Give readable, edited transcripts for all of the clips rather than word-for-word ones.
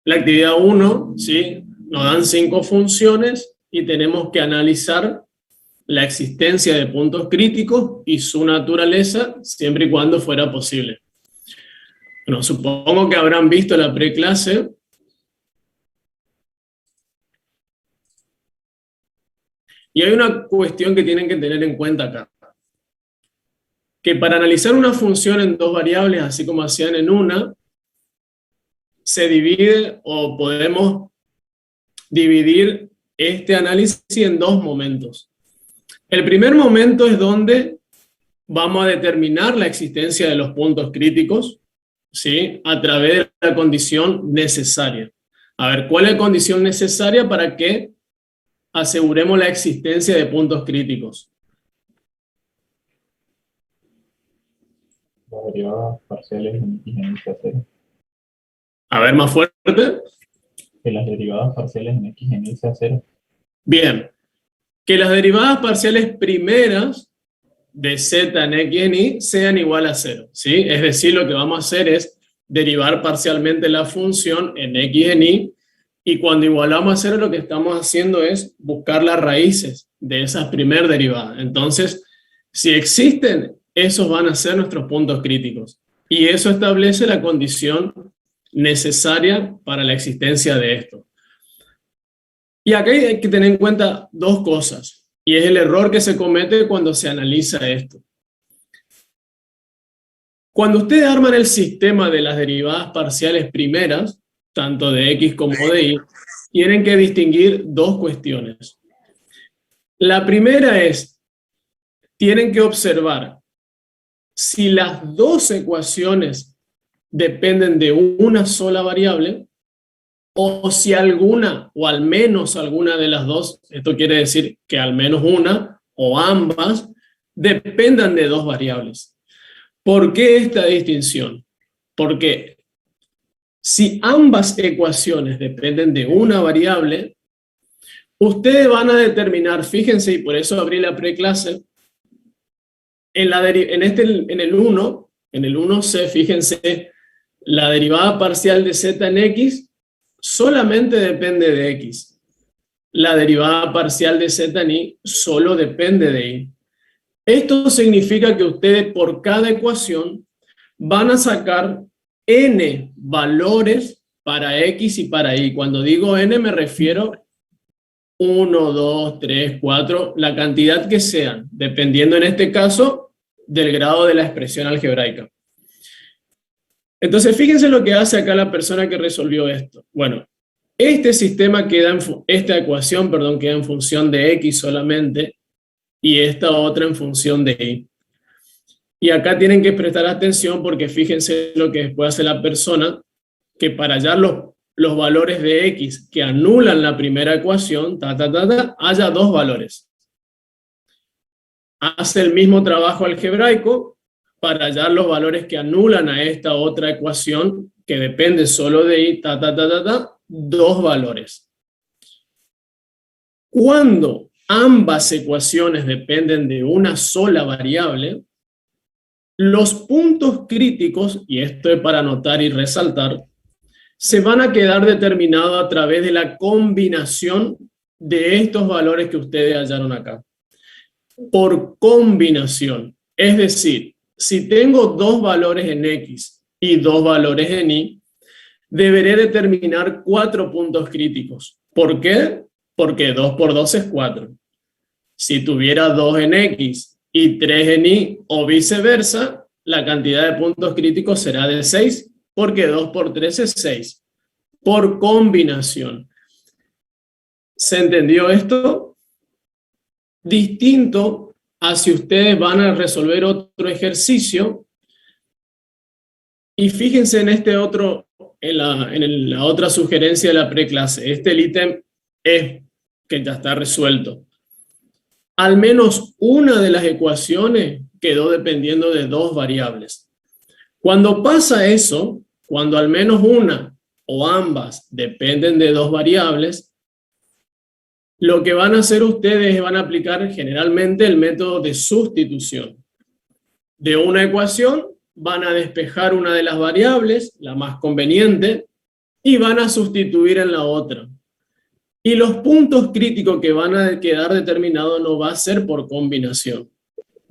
La actividad 1, ¿sí? Nos dan 5 funciones y tenemos que analizar la existencia de puntos críticos y su naturaleza, siempre y cuando fuera posible. Bueno, supongo que habrán visto la preclase. Y hay una cuestión que tienen que tener en cuenta acá. Que para analizar una función en dos variables, así como hacían en una, se divide o podemos dividir este análisis en dos momentos. El primer momento es donde vamos a determinar la existencia de los puntos críticos, ¿sí? A través de la condición necesaria. A ver, ¿cuál es la condición necesaria para que aseguremos la existencia de puntos críticos? Las derivadas parciales en x en y a cero. A ver, más fuerte. Que las derivadas parciales en x en y a cero. Bien, que las derivadas parciales primeras de z en x en y sean igual a 0, ¿sí? Es decir, lo que vamos a hacer es derivar parcialmente la función en x en y cuando igualamos a 0 lo que estamos haciendo es buscar las raíces de esas primeras derivadas. Entonces, si existen, esos van a ser nuestros puntos críticos. Y eso establece la condición necesaria para la existencia de esto. Y acá hay que tener en cuenta dos cosas, y es el error que se comete cuando se analiza esto. Cuando ustedes arman el sistema de las derivadas parciales primeras, tanto de x como de y, tienen que distinguir dos cuestiones. La primera es, tienen que observar si las dos ecuaciones dependen de una sola variable, o si alguna, o al menos alguna de las dos, esto quiere decir que al menos una, o ambas, dependan de dos variables. ¿Por qué esta distinción? Porque si ambas ecuaciones dependen de una variable, ustedes van a determinar, fíjense, y por eso abrí la preclase, en el 1C, fíjense, la derivada parcial de z en x solamente depende de x. La derivada parcial de z en y solo depende de y. Esto significa que ustedes por cada ecuación van a sacar n valores para x y para y. Cuando digo n me refiero 1, 2, 3, 4, la cantidad que sean, dependiendo en este caso del grado de la expresión algebraica. Entonces, fíjense lo que hace acá la persona que resolvió esto. Bueno, esta ecuación queda en función de x solamente y esta otra en función de y. Y acá tienen que prestar atención porque fíjense lo que después hace la persona, que para hallar los valores de x que anulan la primera ecuación, haya dos valores. Hace el mismo trabajo algebraico para hallar los valores que anulan a esta otra ecuación que depende solo de y, dos valores. Cuando ambas ecuaciones dependen de una sola variable, los puntos críticos, y esto es para anotar y resaltar, se van a quedar determinados a través de la combinación de estos valores que ustedes hallaron acá. Por combinación. Es decir, si tengo dos valores en x y dos valores en y, deberé determinar 4 puntos críticos. ¿Por qué? Porque 2 por 2 es 4. Si tuviera 2 en x y 3 en y o viceversa, la cantidad de puntos críticos será de 6, porque 2 por 3 es 6. Por combinación. ¿Se entendió esto? Distinto a si ustedes van a resolver otro ejercicio, y fíjense en este otro, en la otra sugerencia de la preclase. El ítem es que ya está resuelto. Al menos una de las ecuaciones quedó dependiendo de dos variables. Cuando pasa eso, cuando al menos una o ambas dependen de dos variables, lo que van a hacer ustedes es van a aplicar generalmente el método de sustitución. De una ecuación van a despejar una de las variables, la más conveniente, y van a sustituir en la otra. Y los puntos críticos que van a quedar determinados no va a ser por combinación,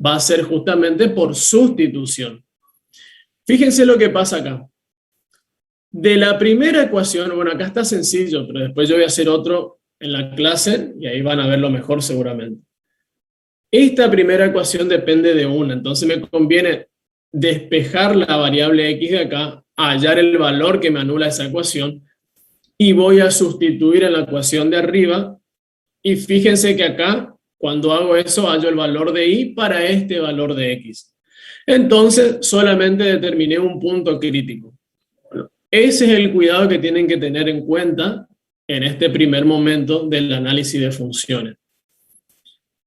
va a ser justamente por sustitución. Fíjense lo que pasa acá. De la primera ecuación, bueno, acá está sencillo, pero después yo voy a hacer otro en la clase y ahí van a verlo mejor seguramente. Esta primera ecuación depende de una, entonces me conviene despejar la variable x de acá, hallar el valor que me anula esa ecuación y voy a sustituir en la ecuación de arriba y fíjense que acá, cuando hago eso, hallo el valor de y para este valor de x. Entonces, solamente determiné un punto crítico. Bueno, ese es el cuidado que tienen que tener en cuenta en este primer momento del análisis de funciones.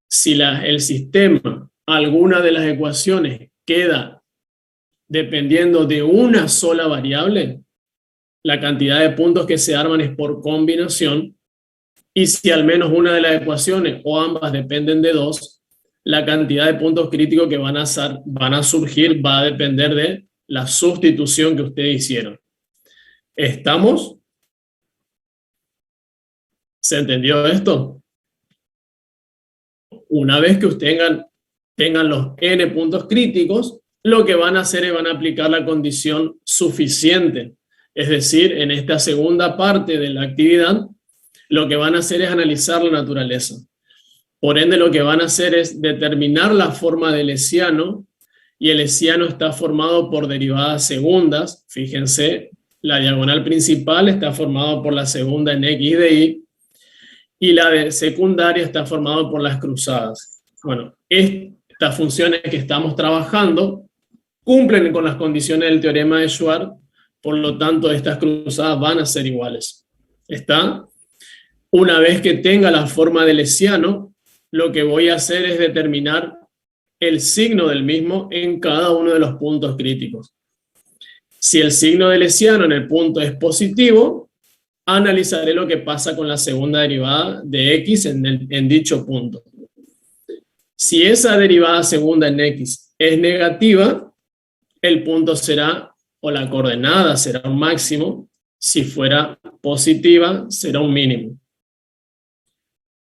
Si el sistema, alguna de las ecuaciones queda dependiendo de una sola variable, la cantidad de puntos que se arman es por combinación, y si al menos una de las ecuaciones o ambas dependen de dos, la cantidad de puntos críticos que van a surgir va a depender de la sustitución que ustedes hicieron. ¿Estamos? ¿Se entendió esto? Una vez que ustedes tengan los n puntos críticos, lo que van a hacer es van a aplicar la condición suficiente. Es decir, en esta segunda parte de la actividad, lo que van a hacer es analizar la naturaleza. Por ende, lo que van a hacer es determinar la forma del hessiano, y el hessiano está formado por derivadas segundas. Fíjense, la diagonal principal está formada por la segunda en x de y, y la de secundaria está formada por las cruzadas. Bueno, estas funciones que estamos trabajando cumplen con las condiciones del teorema de Schwarz, por lo tanto estas cruzadas van a ser iguales. ¿Está? Una vez que tenga la forma del hessiano, lo que voy a hacer es determinar el signo del mismo en cada uno de los puntos críticos. Si el signo del hessiano en el punto es positivo, analizaré lo que pasa con la segunda derivada de x en dicho punto. Si esa derivada segunda en x es negativa, el punto será, o la coordenada será un máximo. Si fuera positiva, será un mínimo.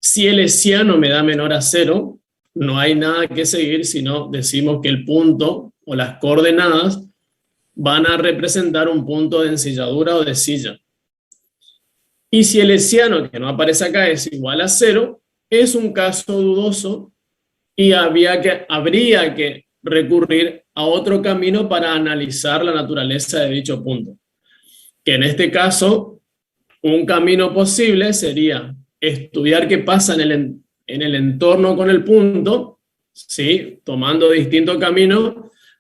Si el hessiano me da menor a 0, no hay nada que seguir, sino decimos que el punto o las coordenadas van a representar un punto de ensilladura o de silla. Y si el hessiano que no aparece acá es igual a 0, es un caso dudoso y habría que recurrir a otro camino para analizar la naturaleza de dicho punto. Que en este caso, un camino posible sería estudiar qué pasa en el entorno con el punto, ¿sí? Tomando distintos caminos,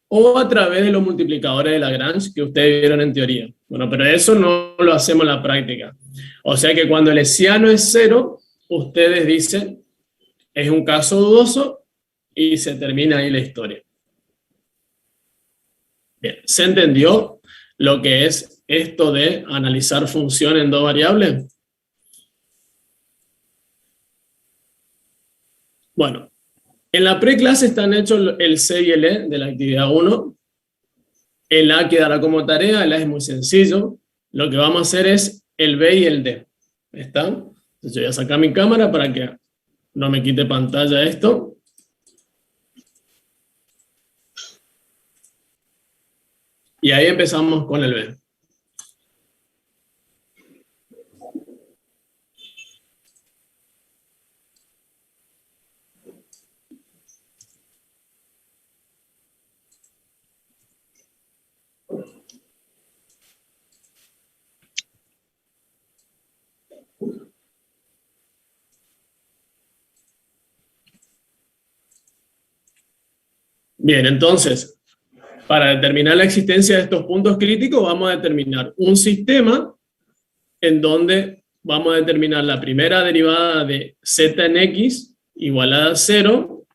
o a través de los multiplicadores de Lagrange que ustedes vieron en teoría. Bueno, pero eso no lo hacemos en la práctica. O sea que cuando el hessiano es 0, ustedes dicen, es un caso dudoso, y se termina ahí la historia. Bien, ¿se entendió lo que es esto de analizar función en dos variables? Bueno, en la preclase están hechos el C y el E de la actividad 1. El A quedará como tarea, el A es muy sencillo. Lo que vamos a hacer es el B y el D. ¿Está? Entonces yo voy a sacar mi cámara para que no me quite pantalla esto. Y ahí empezamos con el B. Bien, entonces, para determinar la existencia de estos puntos críticos, vamos a determinar un sistema en donde vamos a determinar la primera derivada de z en x igualada a 0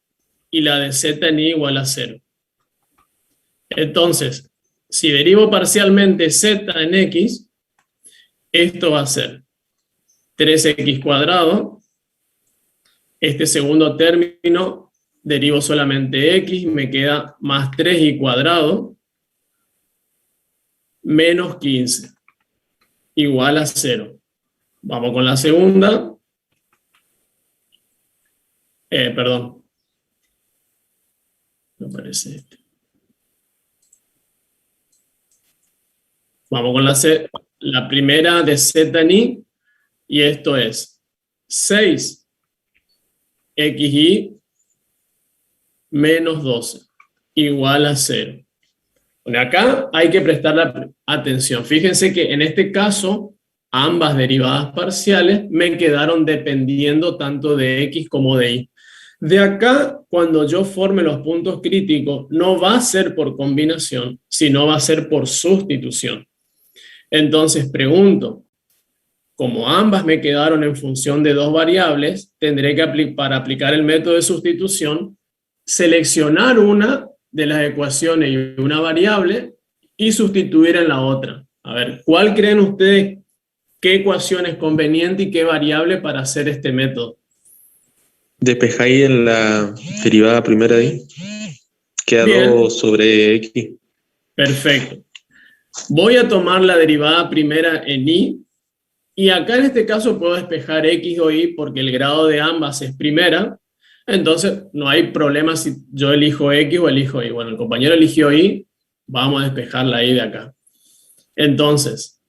y la de z en y igual a 0. Entonces, si derivo parcialmente z en x, esto va a ser 3x cuadrado. Este segundo término derivo solamente x, me queda más 3y cuadrado menos 15. igual a 0. Vamos con la segunda. Perdón. Me parece este. Vamos con la primera de z en i, y esto es 6xy menos 12 igual a 0. Bueno, acá hay que prestar atención. Fíjense que en este caso ambas derivadas parciales me quedaron dependiendo tanto de x como de y. De acá, cuando yo forme los puntos críticos, no va a ser por combinación, sino va a ser por sustitución. Entonces pregunto, como ambas me quedaron en función de dos variables, tendré que, para aplicar el método de sustitución, seleccionar una de las ecuaciones y una variable y sustituir en la otra. A ver, ¿cuál creen ustedes qué ecuación es conveniente y qué variable para hacer este método? Despejáis en la derivada primera de i. Queda Bien. 2 sobre x. Perfecto. Voy a tomar la derivada primera en y, y acá en este caso puedo despejar x o y porque el grado de ambas es primera, entonces no hay problema si yo elijo x o elijo y. Bueno, el compañero eligió y, vamos a despejar la y de acá. Entonces,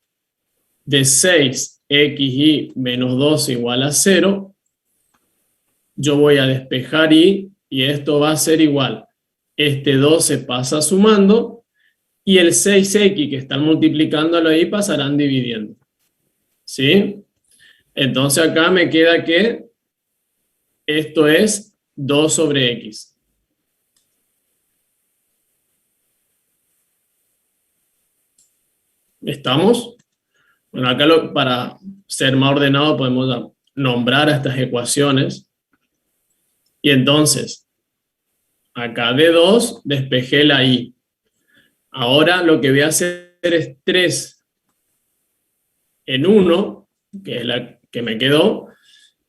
de 6xy menos 2 igual a 0, yo voy a despejar y esto va a ser igual. Este 12 pasa sumando, y el 6x que están multiplicándolo ahí pasarán dividiendo. ¿Sí? Entonces acá me queda que esto es 2 sobre x. ¿Estamos? Bueno, acá para ser más ordenado podemos nombrar a estas ecuaciones. Y entonces, acá de 2 despejé la y. Ahora lo que voy a hacer es 3 en 1, que es la que me quedó,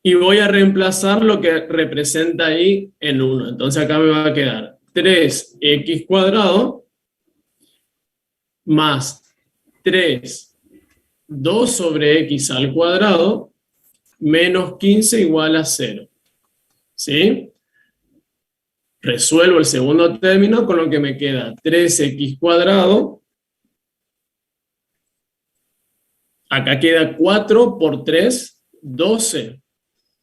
y voy a reemplazar lo que representa ahí en 1. Entonces acá me va a quedar 3x cuadrado más 2 sobre x al cuadrado menos 15 igual a 0. ¿Sí? Resuelvo el segundo término con lo que me queda 3x cuadrado. Acá queda 4 por 3, 12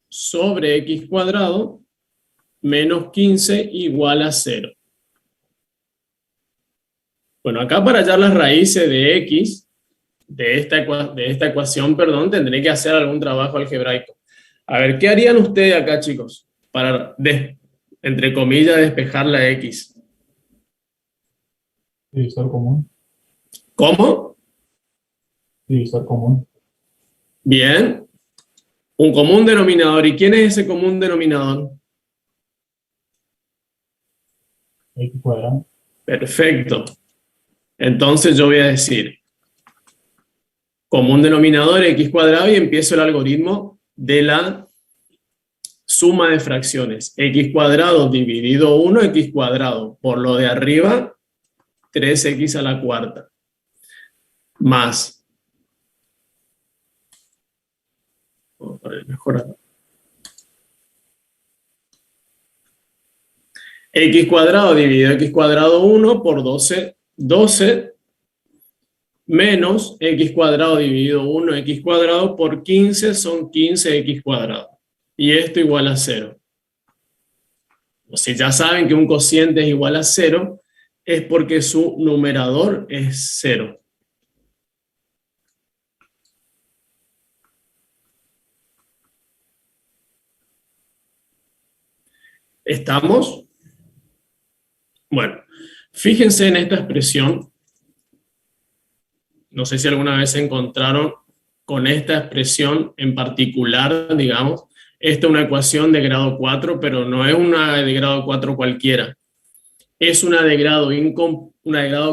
sobre x cuadrado menos 15 igual a 0. Bueno, acá para hallar las raíces de x, de esta ecuación, perdón, tendré que hacer algún trabajo algebraico. A ver, ¿qué harían ustedes acá, chicos? Para, entre comillas, despejar la x. Divisor común. ¿Cómo? Divisor común. Bien. Un común denominador. ¿Y quién es ese común denominador? X cuadrado. Perfecto. Entonces yo voy a decir común denominador x cuadrado y empiezo el algoritmo de la suma de fracciones. X cuadrado dividido 1, x cuadrado. Por lo de arriba, 3x a la cuarta. Más. Vamos a poner mejor acá. X cuadrado dividido x cuadrado 1 por 12, 12 menos x cuadrado dividido 1 x cuadrado por 15 son 15x cuadrado. Y esto igual a 0. O si ya saben que un cociente es igual a 0, es porque su numerador es 0. ¿Estamos? Bueno, fíjense en esta expresión. No sé si alguna vez se encontraron con esta expresión en particular, digamos. Esta es una ecuación de grado 4, pero no es una de grado 4 cualquiera. Es una de grado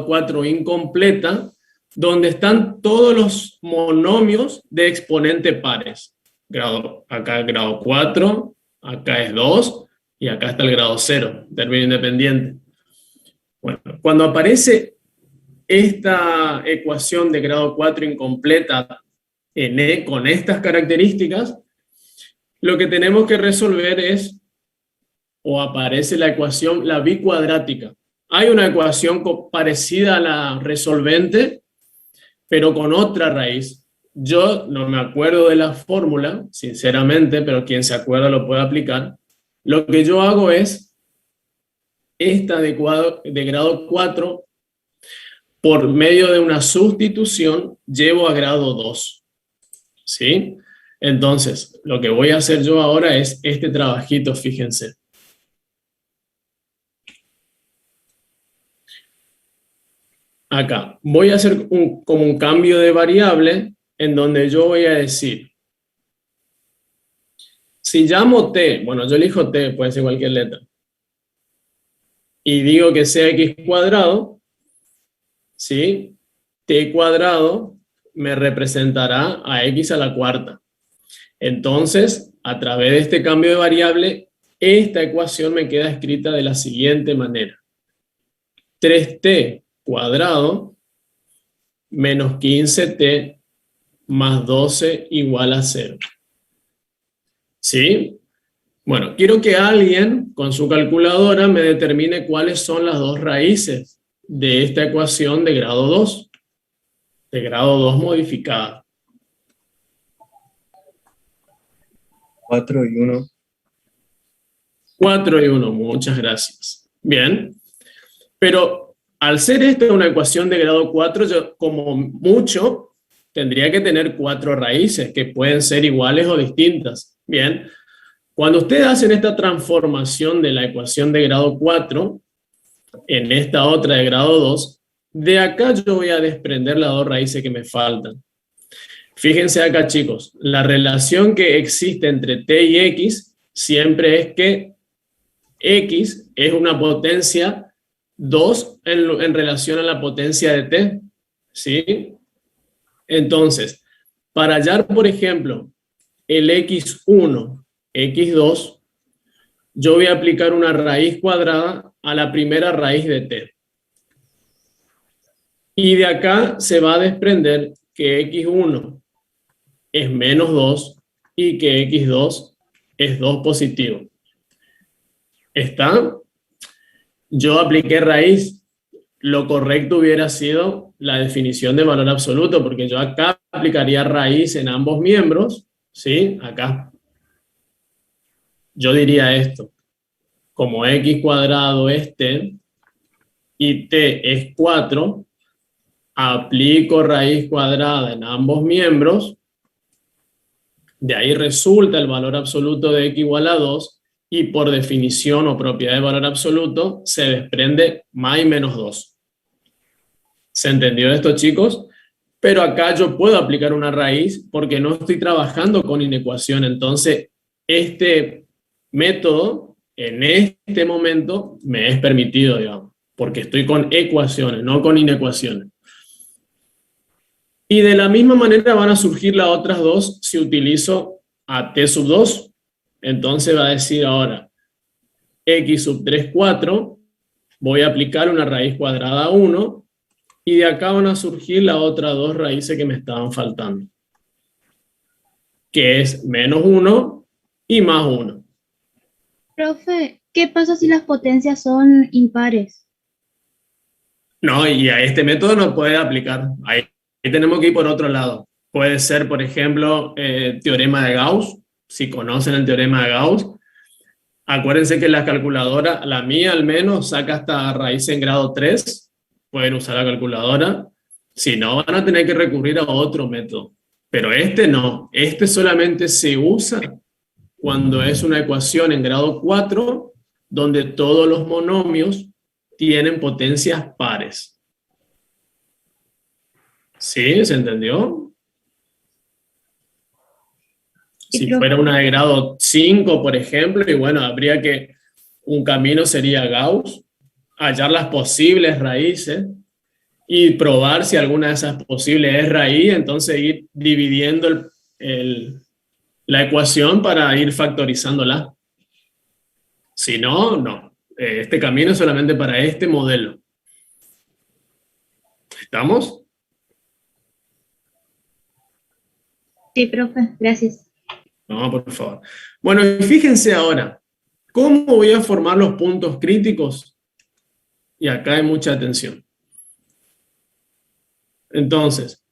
4 incompleta, donde están todos los monomios de exponente pares. Acá es grado 4, acá es 2, y acá está el grado 0, término independiente. Bueno, cuando aparece esta ecuación de grado 4 incompleta con estas características, lo que tenemos que resolver es, o aparece la ecuación, la bicuadrática. Hay una ecuación parecida a la resolvente, pero con otra raíz. Yo no me acuerdo de la fórmula, sinceramente, pero quien se acuerda lo puede aplicar. Lo que yo hago es esta de grado 4, por medio de una sustitución, llevo a grado 2. ¿Sí? Entonces, lo que voy a hacer yo ahora es este trabajito, fíjense. Acá, voy a hacer como un cambio de variable en donde yo voy a decir, si llamo t, bueno, yo elijo t, puede ser cualquier letra, y digo que sea x cuadrado, ¿sí? T cuadrado me representará a x a la cuarta. Entonces, a través de este cambio de variable, esta ecuación me queda escrita de la siguiente manera. 3t cuadrado menos 15t más 12 igual a 0. ¿Sí? Bueno, quiero que alguien con su calculadora me determine cuáles son las dos raíces de esta ecuación de grado 2. De grado 2 modificada. 4 y 1. 4 y 1, muchas gracias. Bien, pero al ser esta una ecuación de grado 4, yo como mucho tendría que tener 4 raíces que pueden ser iguales o distintas. Bien, cuando ustedes hacen esta transformación de la ecuación de grado 4 en esta otra de grado 2, de acá yo voy a desprender las dos raíces que me faltan. Fíjense acá, chicos, la relación que existe entre t y x siempre es que x es una potencia 2 en relación a la potencia de t, ¿sí? Entonces, para hallar, por ejemplo, el x1, x2, yo voy a aplicar una raíz cuadrada a la primera raíz de t. Y de acá se va a desprender que x1 es menos 2 y que x2 es 2 positivo. ¿Está? Yo apliqué raíz. Lo correcto hubiera sido la definición de valor absoluto, porque yo acá aplicaría raíz en ambos miembros, ¿sí? Acá. Yo diría esto. Como x cuadrado es t y t es 4, aplico raíz cuadrada en ambos miembros. De ahí resulta el valor absoluto de x igual a 2 y por definición o propiedad de valor absoluto se desprende más y menos 2. ¿Se entendió esto, chicos? Pero acá yo puedo aplicar una raíz porque no estoy trabajando con inecuación. Entonces, este método en este momento me es permitido, digamos, porque estoy con ecuaciones, no con inecuaciones. Y de la misma manera van a surgir las otras dos si utilizo a t sub 2. Entonces va a decir ahora x sub 3, 4. Voy a aplicar una raíz cuadrada a 1. Y de acá van a surgir las otras dos raíces que me estaban faltando. Que es menos 1 y más 1. Profe, ¿qué pasa si las potencias son impares? No, y a este método no puede aplicar. Ahí tenemos que ir por otro lado. Puede ser, por ejemplo, teorema de Gauss. Si conocen el teorema de Gauss, acuérdense que la calculadora, la mía al menos, saca hasta raíz en grado 3. Pueden usar la calculadora. Si no, van a tener que recurrir a otro método. Pero este no. Este solamente se usa cuando es una ecuación en grado 4, donde todos los monomios tienen potencias pares. ¿Sí? ¿Se entendió? Si fuera una de grado 5, por ejemplo, y bueno, habría que, un camino sería Gauss, hallar las posibles raíces y probar si alguna de esas posibles es raíz, entonces ir dividiendo la ecuación para ir factorizándola. Si no, no. Este camino es solamente para este modelo. ¿Estamos? Sí, profe, gracias. No, por favor. Bueno, y fíjense ahora, ¿cómo voy a formar los puntos críticos? Y acá hay mucha atención. Entonces,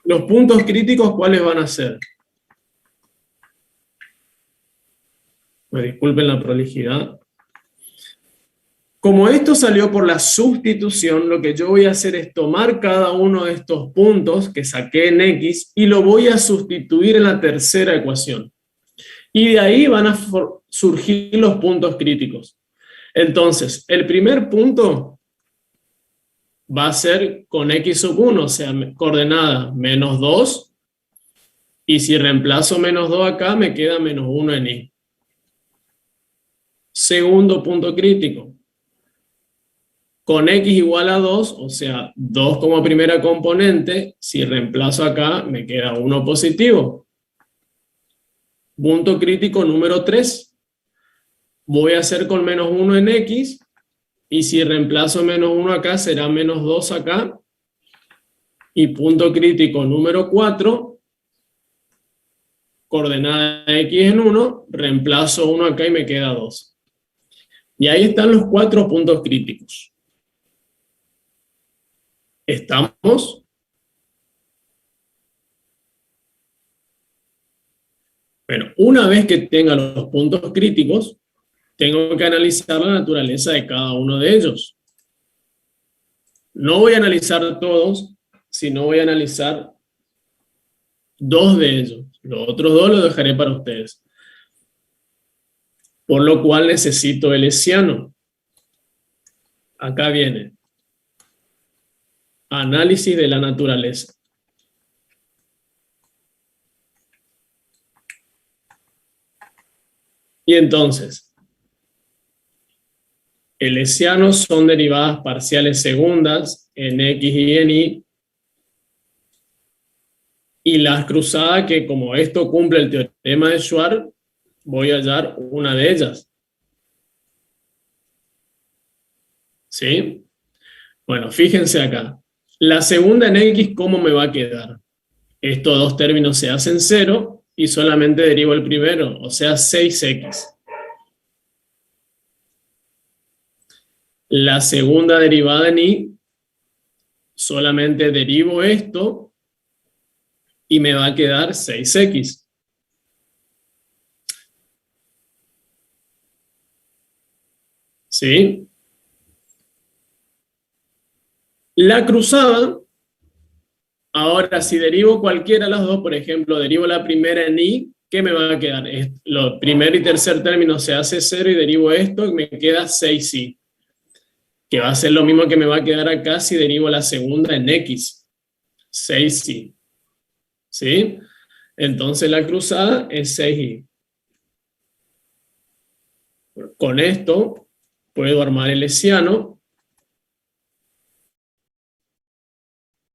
los puntos críticos, ¿cuáles van a ser? Me disculpen la prolijidad. Como esto salió por la sustitución, lo que yo voy a hacer es tomar cada uno de estos puntos que saqué en X y lo voy a sustituir en la tercera ecuación. Y de ahí van a surgir los puntos críticos. Entonces, el primer punto va a ser con X sub 1, o sea, coordenada menos 2, y si reemplazo menos 2 acá, me queda menos 1 en Y. Segundo punto crítico. Con X igual a 2, o sea, 2 como primera componente, si reemplazo acá, me queda 1 positivo. Punto crítico número 3. Voy a hacer con menos 1 en X, y si reemplazo menos 1 acá, será menos 2 acá. Y punto crítico número 4, coordenada X en 1, reemplazo 1 acá y me queda 2. Y ahí están los 4 puntos críticos. ¿Estamos? Bueno, una vez que tenga los puntos críticos, tengo que analizar la naturaleza de cada uno de ellos. No voy a analizar todos, sino voy a analizar 2 de ellos. Los otros 2 los dejaré para ustedes. Por lo cual necesito el hessiano. Acá viene. Análisis de la naturaleza. Y entonces, el hessiano son derivadas parciales segundas en X y en Y. Y las cruzadas que, como esto cumple el teorema de Schwarz, voy a hallar una de ellas. ¿Sí? Bueno, fíjense acá. La segunda en X, ¿cómo me va a quedar? Estos dos términos se hacen 0 y solamente derivo el primero, o sea, 6X. La segunda derivada en Y, solamente derivo esto y me va a quedar 6X. ¿Sí? La cruzada, ahora si derivo cualquiera de las dos, por ejemplo, derivo la primera en Y, ¿qué me va a quedar? Lo primer y tercer término se hace 0 y derivo esto y me queda 6Y. Que va a ser lo mismo que me va a quedar acá si derivo la segunda en X. 6Y. ¿Sí? Entonces la cruzada es 6Y. Con esto puedo armar el hessiano,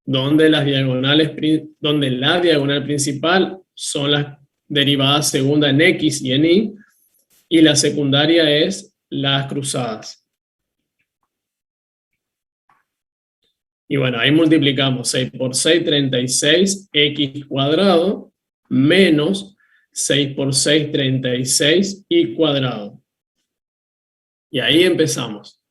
donde la diagonal principal son las derivadas segunda en X y en Y, y la secundaria es las cruzadas. Y bueno, ahí multiplicamos 6 por 6, 36, X cuadrado, menos 6 por 6, 36, Y cuadrado. Y ahí empezamos.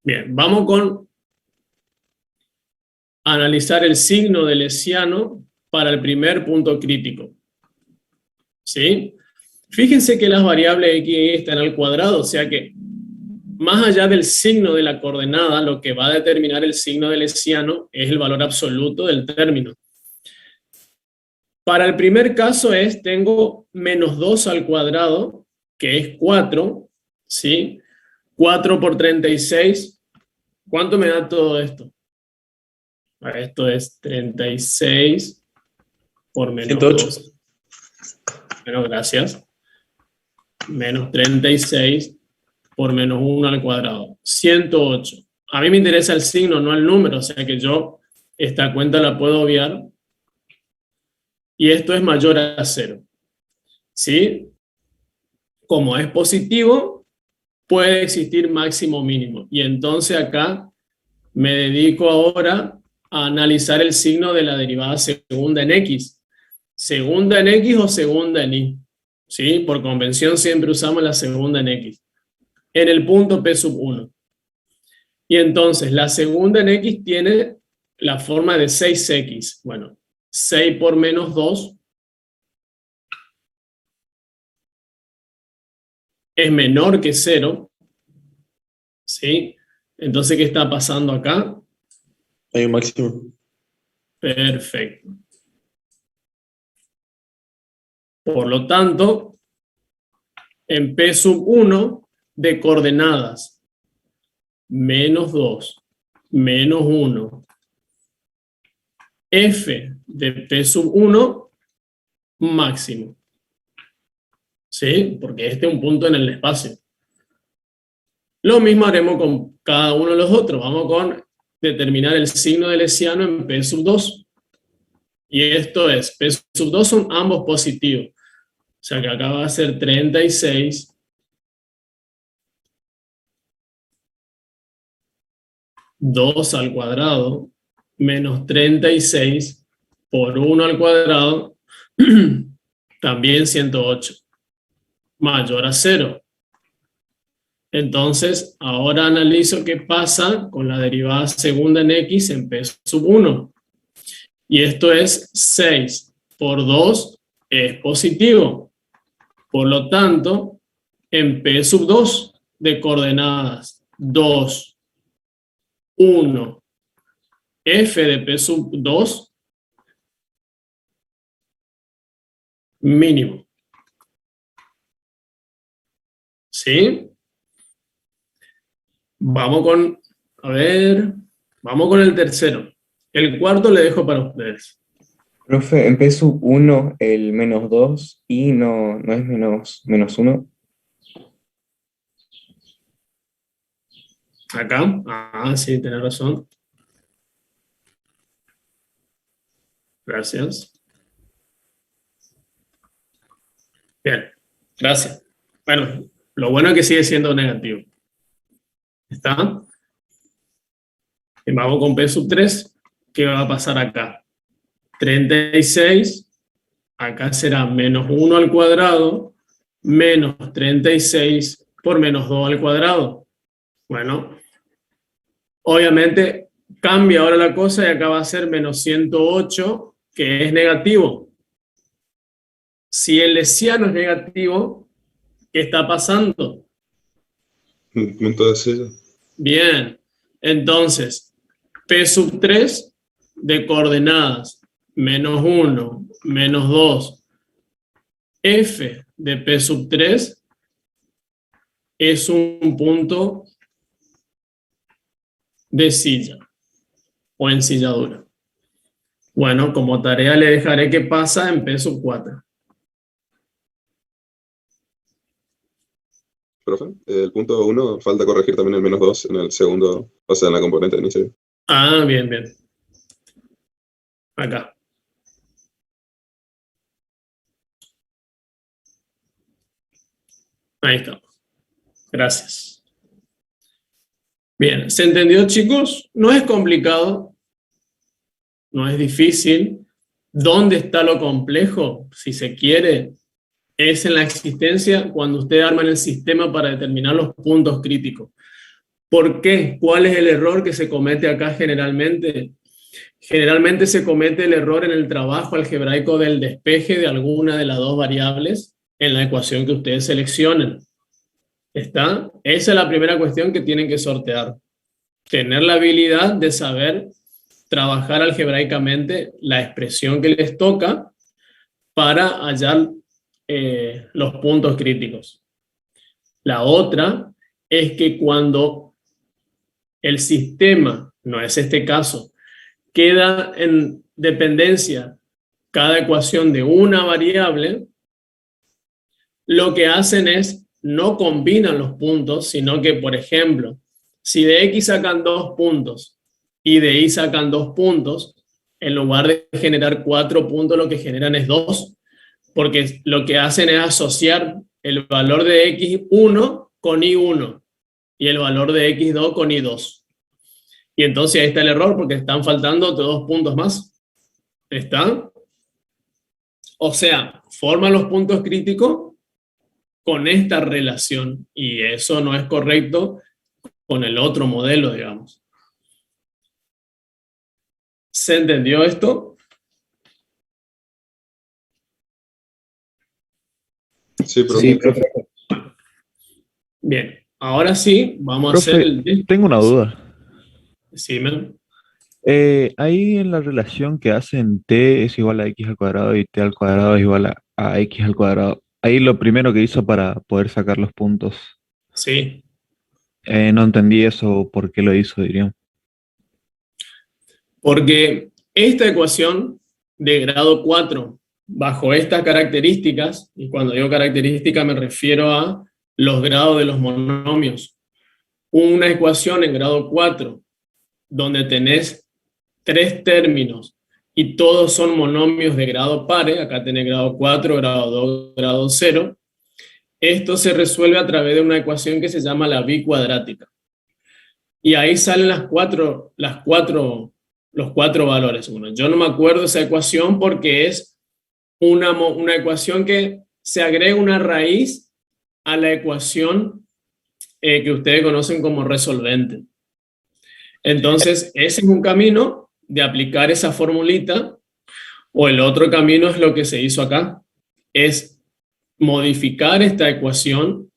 Bien, vamos con analizar el signo del hessiano para el primer punto crítico. ¿Sí? Fíjense que las variables x y y están al cuadrado, o sea que más allá del signo de la coordenada, lo que va a determinar el signo del hessiano es el valor absoluto del término. Para el primer caso tengo menos 2 al cuadrado, que es 4, ¿sí? 4 por 36, ¿cuánto me da todo esto? Esto es 36 por menos 108. 2. Bueno, gracias. menos 36 por menos 1 al cuadrado. 108. A mí me interesa el signo, no el número, o sea que yo esta cuenta la puedo obviar. Y esto es mayor a 0. ¿Sí? Como es positivo, puede existir máximo o mínimo. Y entonces acá me dedico ahora a analizar el signo de la derivada segunda en X. Segunda en X o segunda en Y. ¿Sí? Por convención siempre usamos la segunda en X. En el punto P sub 1. Y entonces la segunda en X tiene la forma de 6X. Bueno, 6 por menos 2 es menor que 0. ¿Sí? Entonces, ¿qué está pasando acá? Hay un máximo. Perfecto. Por lo tanto, en P sub 1 de coordenadas menos 2, menos 1, F de P sub 1 máximo. ¿Sí? Porque este es un punto en el espacio. Lo mismo haremos con cada uno de los otros. Vamos con determinar el signo de Lesiano en P sub 2. Y esto es, P sub 2 son ambos positivos. O sea que acá va a ser 36 2 al cuadrado menos 36 por 1 al cuadrado, también 108, mayor a 0. Entonces, ahora analizo qué pasa con la derivada segunda en X en P sub 1. Y esto es 6 por 2 es positivo. Por lo tanto, en P sub 2 de coordenadas 2, 1, F de P sub 2, mínimo. ¿Sí? Vamos con, a ver, vamos con el tercero. El cuarto le dejo para ustedes. Profe, en P sub 1 el menos 2 y no es menos 1. Acá, sí, tenés razón. Gracias. Bien, gracias. Bueno, lo bueno es que sigue siendo negativo. ¿Está? Y vamos con P sub 3. ¿Qué va a pasar acá? 36, acá será menos 1 al cuadrado, menos 36 por menos 2 al cuadrado. Bueno, obviamente cambia ahora la cosa y acá va a ser menos 108, que es negativo. Si el lesiano es negativo, ¿qué está pasando? Punto de 0. Bien, entonces, P sub 3 de coordenadas menos 1, menos 2, F de P sub 3 es un punto de silla o ensilladura. Bueno, como tarea le dejaré qué pasa en P sub 4. Profe, el punto 1 falta corregir también el menos 2 en el segundo, o sea, en la componente de inicio. Bien, bien. Acá. Ahí estamos. Gracias. Bien, ¿se entendió, chicos? No es complicado, no es difícil. ¿Dónde está lo complejo? Si se quiere, es en la existencia cuando ustedes arman el sistema para determinar los puntos críticos. ¿Por qué? ¿Cuál es el error que se comete acá generalmente? Generalmente se comete el error en el trabajo algebraico del despeje de alguna de las dos variables en la ecuación que ustedes seleccionen. ¿Está? Esa es la primera cuestión que tienen que sortear. Tener la habilidad de saber trabajar algebraicamente la expresión que les toca para hallar los puntos críticos. La otra es que cuando el sistema, no es este caso, queda en dependencia cada ecuación de una variable, lo que hacen es no combinan los puntos, sino que, por ejemplo, si de X sacan 2 puntos y de Y sacan 2 puntos, en lugar de generar 4 puntos, lo que generan es 2, porque lo que hacen es asociar el valor de X1 con Y1 y el valor de X2 con Y2. Y entonces ahí está el error, porque están faltando 2 puntos más. ¿Está? O sea, forman los puntos críticos con esta relación, y eso no es correcto con el otro modelo, digamos. ¿Se entendió esto? Sí, profe. Sí, profe. Bien, ahora sí, vamos a Profe, hacer el... tengo una duda. Sí, men. Ahí en la relación que hacen t es igual a x al cuadrado y t al cuadrado es igual a x al cuadrado. Ahí lo primero que hizo para poder sacar los puntos. Sí. No entendí eso, ¿por qué lo hizo, dirían? Porque esta ecuación de grado 4, bajo estas características, y cuando digo características me refiero a los grados de los monomios, una ecuación en grado 4, donde tenés 3 términos y todos son monomios de grado pares, acá tenés grado 4, grado 2, grado 0, esto se resuelve a través de una ecuación que se llama la bicuadrática. Y ahí salen los 4 valores. Bueno, yo no me acuerdo esa ecuación porque es una ecuación que se agrega una raíz a la ecuación que ustedes conocen como resolvente. Entonces, ese es un camino de aplicar esa formulita, o el otro camino es lo que se hizo acá, es modificar esta ecuación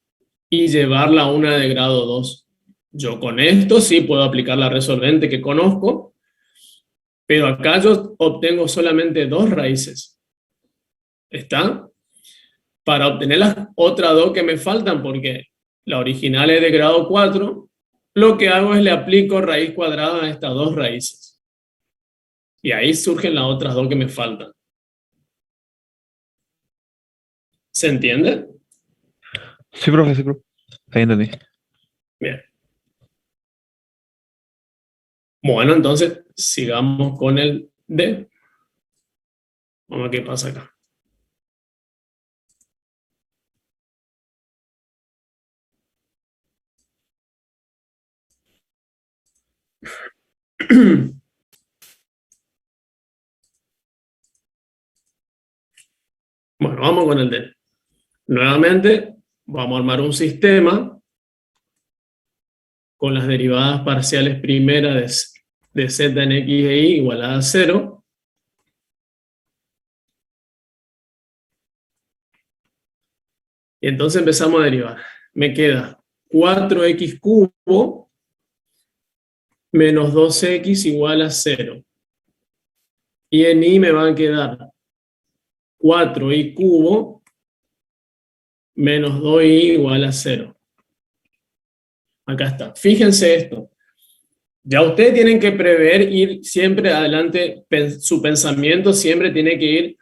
y llevarla a una de grado 2. Yo con esto sí puedo aplicar la resolvente que conozco, pero acá yo obtengo solamente 2 raíces. ¿Está? Para obtener las otras 2 que me faltan, porque la original es de grado 4, lo que hago es le aplico raíz cuadrada a estas 2 raíces. Y ahí surgen las otras 2 que me faltan. ¿Se entiende? Sí, profe, sí, profe. Ahí entendí. Bien. Bueno, entonces sigamos con el D. Vamos a ver qué pasa acá. Bueno, vamos con el D. Nuevamente, vamos a armar un sistema con las derivadas parciales primeras de z en x e y igualadas a 0. Y entonces empezamos a derivar. Me queda 4x cubo menos 2x igual a 0. Y en y me va a quedar 4y cubo menos 2y igual a 0. Acá está. Fíjense esto. Ya ustedes tienen que prever ir siempre adelante, su pensamiento siempre tiene que ir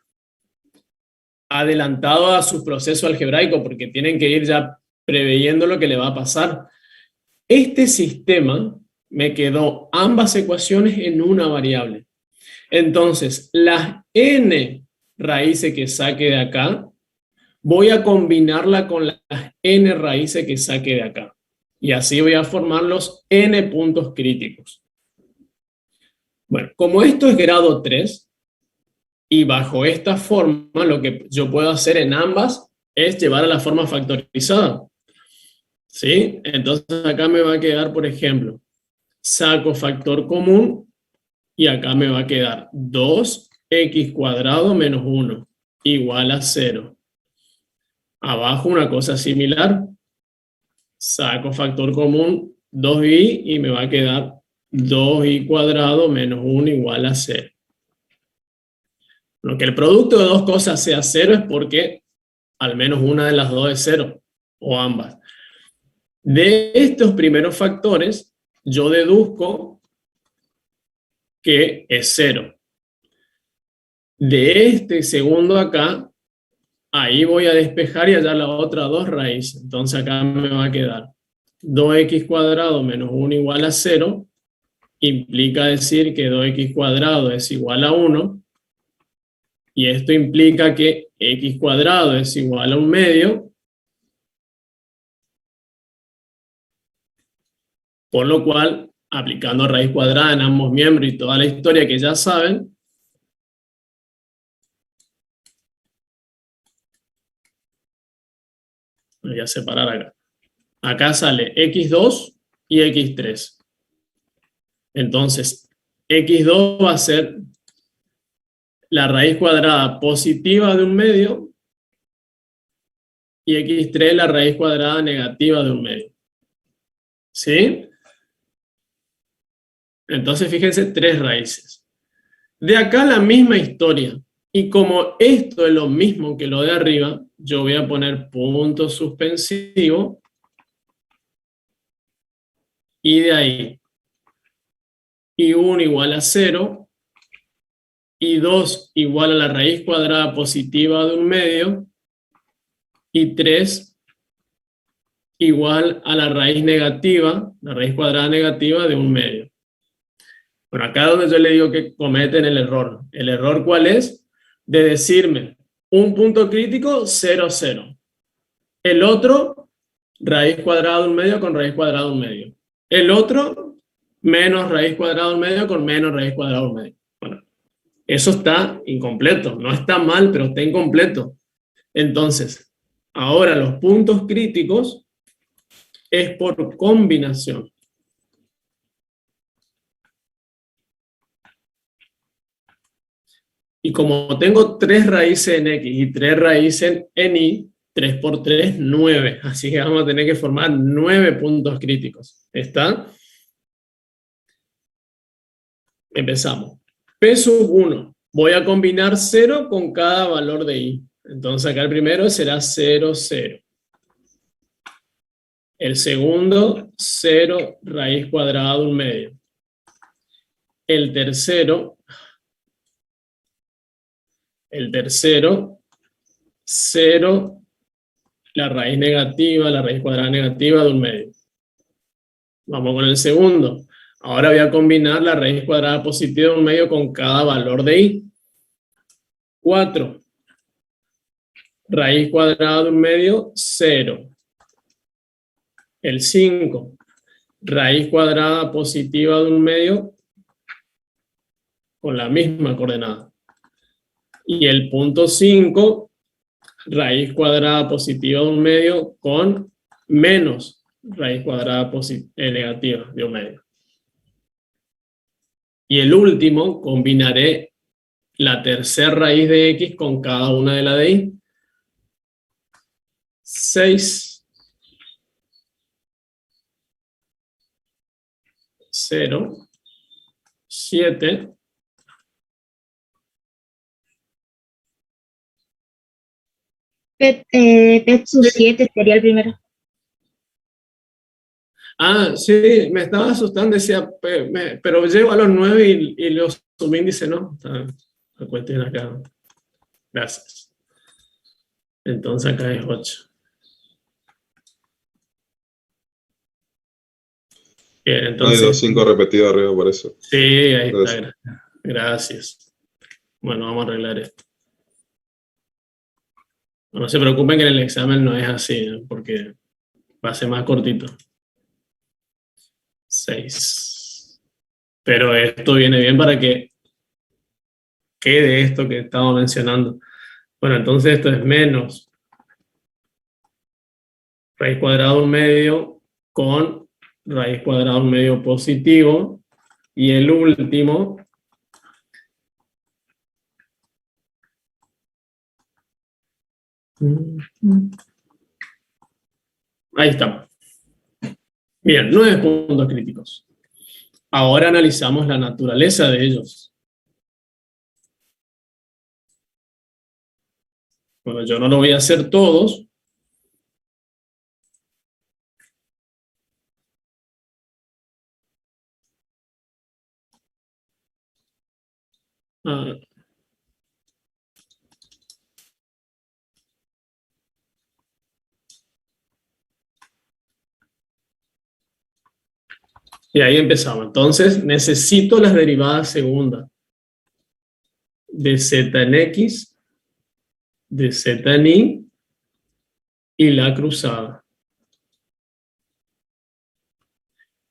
adelantado a su proceso algebraico, porque tienen que ir ya preveyendo lo que le va a pasar. Este sistema me quedó ambas ecuaciones en una variable. Entonces, las n raíces que saque de acá, voy a combinarla con las n raíces que saque de acá. Y así voy a formar los n puntos críticos. Bueno, como esto es grado 3, y bajo esta forma, lo que yo puedo hacer en ambas es llevar a la forma factorizada. ¿Sí? Entonces acá me va a quedar, por ejemplo, saco factor común, y acá me va a quedar 2x cuadrado menos 1 igual a 0. Abajo una cosa similar. Saco factor común 2y y me va a quedar 2y cuadrado menos 1 igual a 0. Lo que el producto de dos cosas sea 0 es porque al menos una de las dos es 0, o ambas. De estos primeros factores, yo deduzco que es 0. De este segundo acá, Ahí voy a despejar y hallar la otra 2 raíces. Entonces acá me va a quedar 2x cuadrado menos 1 igual a 0. Implica decir que 2x cuadrado es igual a 1. Y esto implica que x cuadrado es igual a 1/2. Por lo cual, aplicando raíz cuadrada en ambos miembros y toda la historia que ya saben, voy a separar acá. Acá sale x2 y x3. Entonces, x2 va a ser la raíz cuadrada positiva de 1/2 y x3 la raíz cuadrada negativa de 1/2. ¿Sí? Entonces, fíjense, 3 raíces. De acá la misma historia. Y como esto es lo mismo que lo de arriba, yo voy a poner punto suspensivo. Y de ahí, y 1 igual a 0, y 2 igual a la raíz cuadrada positiva de 1/2, y 3 igual a la raíz negativa, la raíz cuadrada negativa de 1/2. Bueno, acá es donde yo le digo que cometen el error. ¿El error cuál es? De decirme un punto crítico 0, 0. El otro, raíz cuadrada de 1/2 con raíz cuadrada de 1/2. El otro, menos raíz cuadrada de 1/2 con menos raíz cuadrada de 1/2. Bueno, eso está incompleto. No está mal, pero está incompleto. Entonces, ahora los puntos críticos es por combinación. Y como tengo 3 raíces en X y 3 raíces en Y, 3 por 3, 9. Así que vamos a tener que formar 9 puntos críticos. ¿Está? Empezamos. P sub 1. Voy a combinar 0 con cada valor de Y. Entonces acá el primero será 0, 0. El segundo, 0 raíz cuadrada de 1/2. El tercero, 0 la raíz negativa, la raíz cuadrada negativa de 1/2. Vamos con el segundo. Ahora voy a combinar la raíz cuadrada positiva de 1/2 con cada valor de Y. 4. Raíz cuadrada de 1/2, 0. El 5. Raíz cuadrada positiva de 1/2 con la misma coordenada. Y el punto 5, raíz cuadrada positiva de 1/2 con menos raíz cuadrada negativa de 1/2. Y el último, combinaré la tercera raíz de X con cada una de las de Y. 6, 0, 7, Petsu 7 sería el primero. Ah, sí, me estaba asustando, decía, pero llego a los 9 y los subíndices no. Está la cuestión acá. Gracias. Entonces acá es 8. Bien, Hay entonces. 2, 5 repetido arriba por eso. Sí, ahí Entonces, está. Gracias. Bueno, vamos a arreglar esto. No se preocupen que en el examen no es así, ¿eh? Porque va a ser más cortito. 6. Pero esto viene bien para que quede esto que estaba mencionando. Bueno, entonces esto es menos raíz cuadrada de 1/2 con raíz cuadrada de 1/2 positivo. Y el último, ahí está. Bien, 9 puntos críticos. Ahora analizamos la naturaleza de ellos. Bueno, yo no lo voy a hacer todos. Ah, Y ahí empezamos. Entonces, necesito las derivadas segundas de z en x, de z en y la cruzada.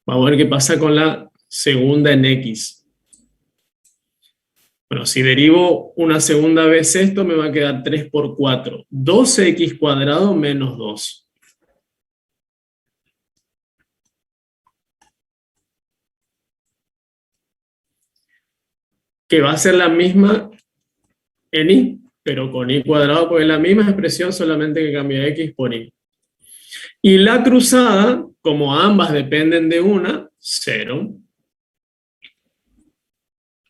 Vamos a ver qué pasa con la segunda en x. Bueno, si derivo una segunda vez esto, me va a quedar 3 por 4. 12x cuadrado menos 2. Que va a ser la misma en y, pero con y cuadrado, pues es la misma expresión, solamente que cambia x por y. Y la cruzada, como ambas dependen de una, 0.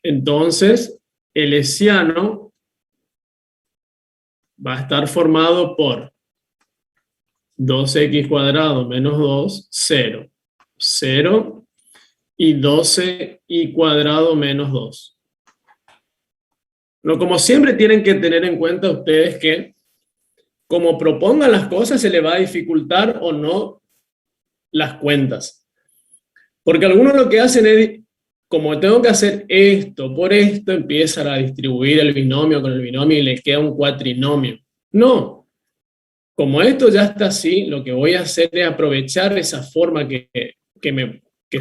Entonces, el hessiano va a estar formado por 12x cuadrado menos 2, 0. 0 y 12y cuadrado menos 2. Pero como siempre tienen que tener en cuenta ustedes que como propongan las cosas se les va a dificultar o no las cuentas. Porque algunos lo que hacen es, como tengo que hacer esto por esto, empiezan a distribuir el binomio con el binomio y les queda un cuatrinomio. No. Como esto ya está así, lo que voy a hacer es aprovechar esa forma que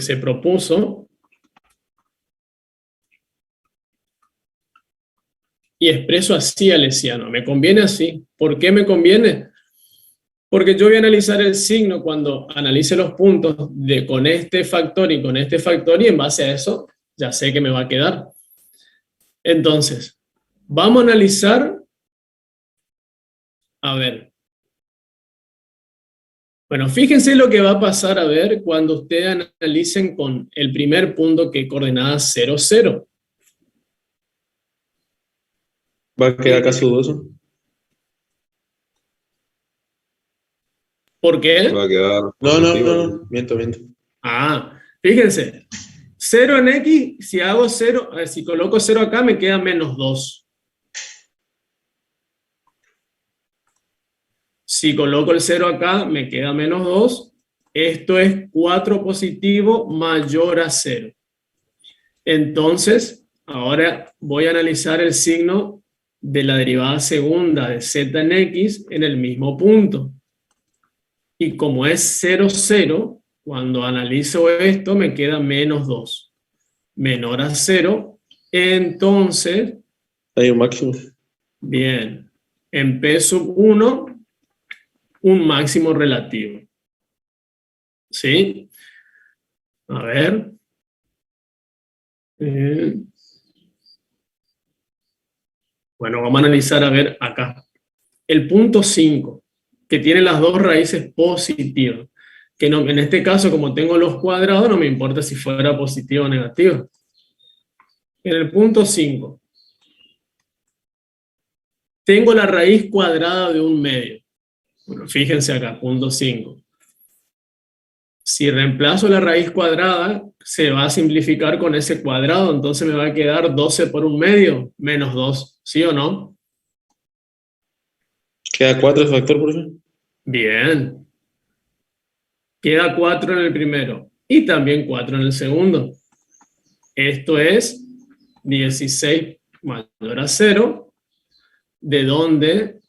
se propuso y expreso así al hessiano. ¿Me conviene así? ¿Por qué me conviene? Porque yo voy a analizar el signo cuando analice los puntos con este factor y con este factor, y en base a eso ya sé que me va a quedar. Entonces, vamos a analizar, a ver. Bueno, fíjense lo que va a pasar, a ver, cuando ustedes analicen con el primer punto que es coordenada 0, 0. ¿Va a quedar acá dudoso? ¿Por qué? Va a quedar No, positivo. miento. Ah, fíjense. 0 en x, si hago 0, si coloco 0 acá, me queda menos 2. Si coloco el 0 acá, me queda menos 2. Esto es 4 positivo mayor a 0. Entonces, ahora voy a analizar el signo de la derivada segunda de z en x en el mismo punto. Y como es 0, 0, cuando analizo esto me queda menos 2. Menor a 0. Entonces, Hay un máximo. bien, en P sub 1, un máximo relativo. ¿Sí? A ver. Bueno, vamos a analizar, a ver, acá. El punto 5, que tiene las dos raíces positivas. Que no, en este caso, como tengo los cuadrados, no me importa si fuera positivo o negativo. En el punto 5, tengo la raíz cuadrada de un medio. Bueno, fíjense acá, punto 5. Si reemplazo la raíz cuadrada, se va a simplificar con ese cuadrado, entonces me va a quedar 12 por un medio, menos 2, ¿sí o no? ¿Queda 4 el factor, por ejemplo? Bien. Queda 4 en el primero y también 4 en el segundo. Esto es 16 mayor a 0, de donde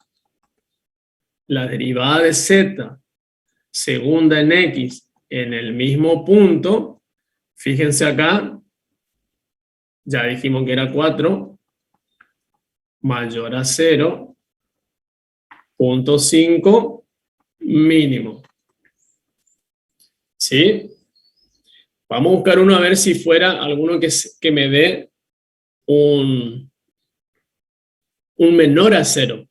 la derivada de z segunda en x en el mismo punto, fíjense acá, ya dijimos que era 4, mayor a 0, punto 5, mínimo. ¿Sí? Vamos a buscar uno a ver si fuera alguno que me dé un menor a 0.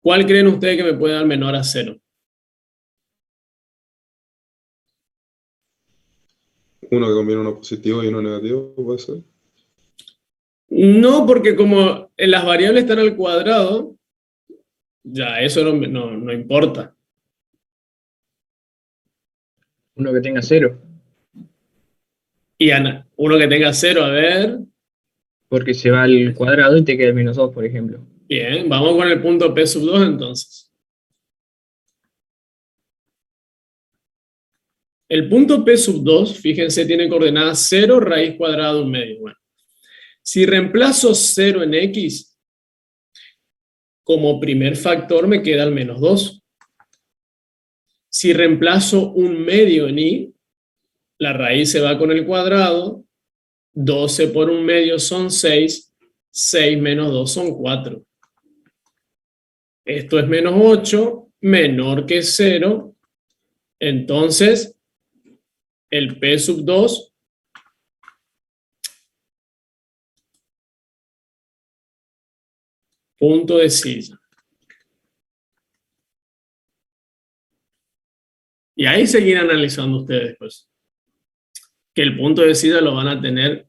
¿Cuál creen ustedes que me puede dar menor a 0? Uno que conviene uno positivo y uno negativo, puede ser. No, porque como las variables están al cuadrado, ya eso no importa. Uno que tenga 0, Y uno que tenga 0, a ver. porque se va al cuadrado y te queda el menos 2, por ejemplo. Bien, vamos con el punto P sub 2 entonces. El punto P sub 2, fíjense, tiene coordenadas 0, raíz cuadrada, 1 medio. Bueno, si reemplazo 0 en X, como primer factor me queda el menos 2. Si reemplazo 1 medio en Y, la raíz se va con el cuadrado, 12 por 1 medio son 6, 6 menos 2 son 4. Esto es menos 8, menor que 0, entonces el P sub 2 punto de silla. Y ahí seguir analizando ustedes, pues, que el punto de silla lo van a tener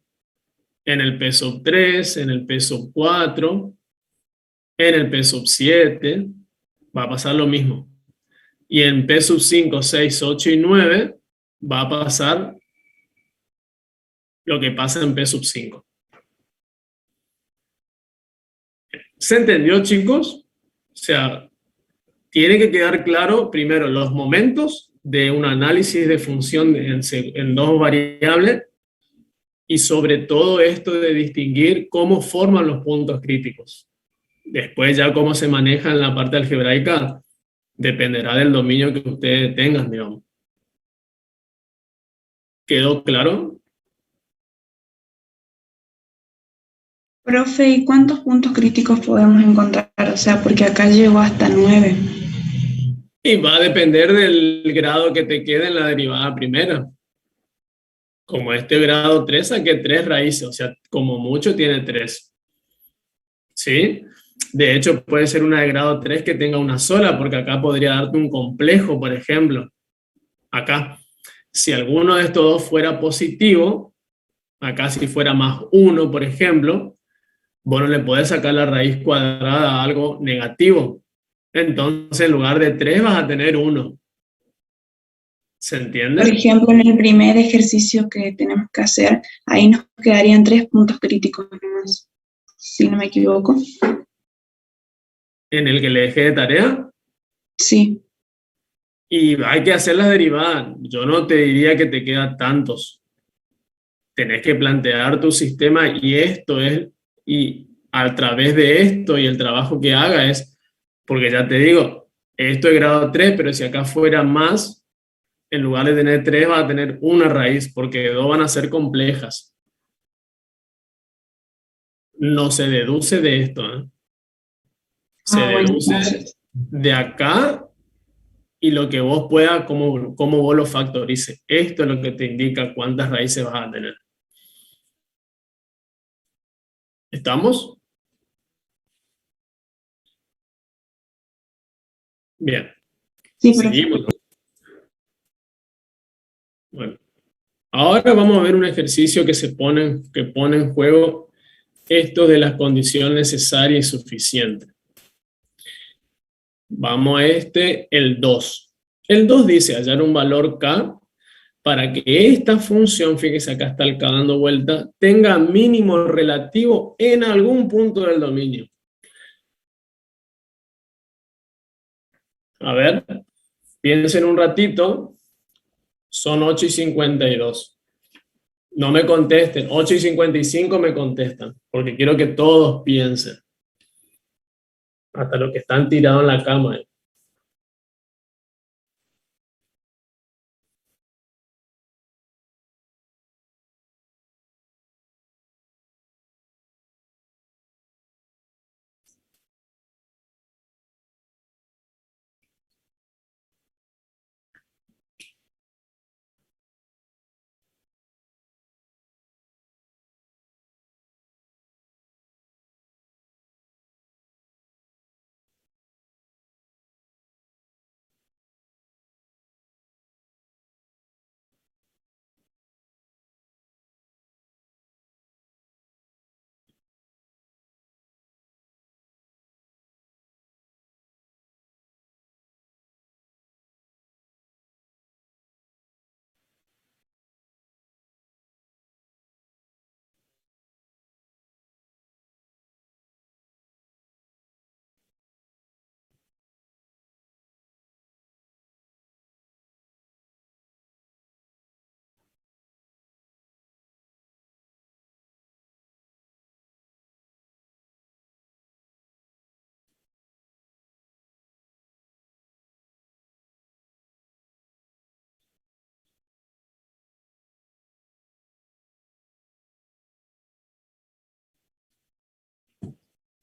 en el P sub 3, en el P sub 4, en el P sub 7, va a pasar lo mismo. Y en P sub 5, 6, 8 y 9 va a pasar lo que pasa en P sub 5. ¿Se entendió, chicos? O sea, tiene que quedar claro primero los momentos de un análisis de función en dos variables y sobre todo esto de distinguir cómo forman los puntos críticos. Después ya cómo se maneja en la parte algebraica dependerá del dominio que ustedes tengan, digamos. ¿Quedó claro? Profe, ¿y cuántos puntos críticos podemos encontrar? O sea, porque acá llegó hasta 9. Y va a depender del grado que te quede en la derivada primera. Como este grado 3, saqué 3 raíces, o sea, como mucho tiene 3. ¿Sí? De hecho, puede ser una de grado 3 que tenga una sola, porque acá podría darte un complejo, por ejemplo. Acá, si alguno de estos dos fuera positivo, acá si fuera más 1, por ejemplo, vos no le podés sacar la raíz cuadrada a algo negativo. Entonces, en lugar de 3 vas a tener 1. ¿Se entiende? Por ejemplo, en el primer ejercicio que tenemos que hacer, ahí nos quedarían 3 puntos críticos nomás, si no me equivoco. En el que le dejé de tarea. Sí. Y hay que hacer las derivadas. Yo no te diría que te quedan tantos. Tenés que plantear tu sistema y a través de esto y el trabajo que haga es, porque ya te digo, esto es grado 3, pero si acá fuera más, en lugar de tener 3 va a tener una raíz, porque 2 van a ser complejas. No se deduce de esto, ¿eh? Se Bueno, deduce de acá y lo que vos puedas, cómo vos lo factorices. Esto es lo que te indica cuántas raíces vas a tener. ¿Estamos? Bien. sí, profe. Seguimos. Bueno, ahora vamos a ver un ejercicio que pone en juego esto de las condiciones necesarias y suficientes. Vamos a el 2. El 2 dice hallar un valor k para que esta función, fíjese acá está el k dando vuelta, tenga mínimo relativo en algún punto del dominio. A ver, piensen un ratito, son 8:52. No me contesten, 8:55 me contestan, porque quiero que todos piensen, hasta los que están tirados en la cama.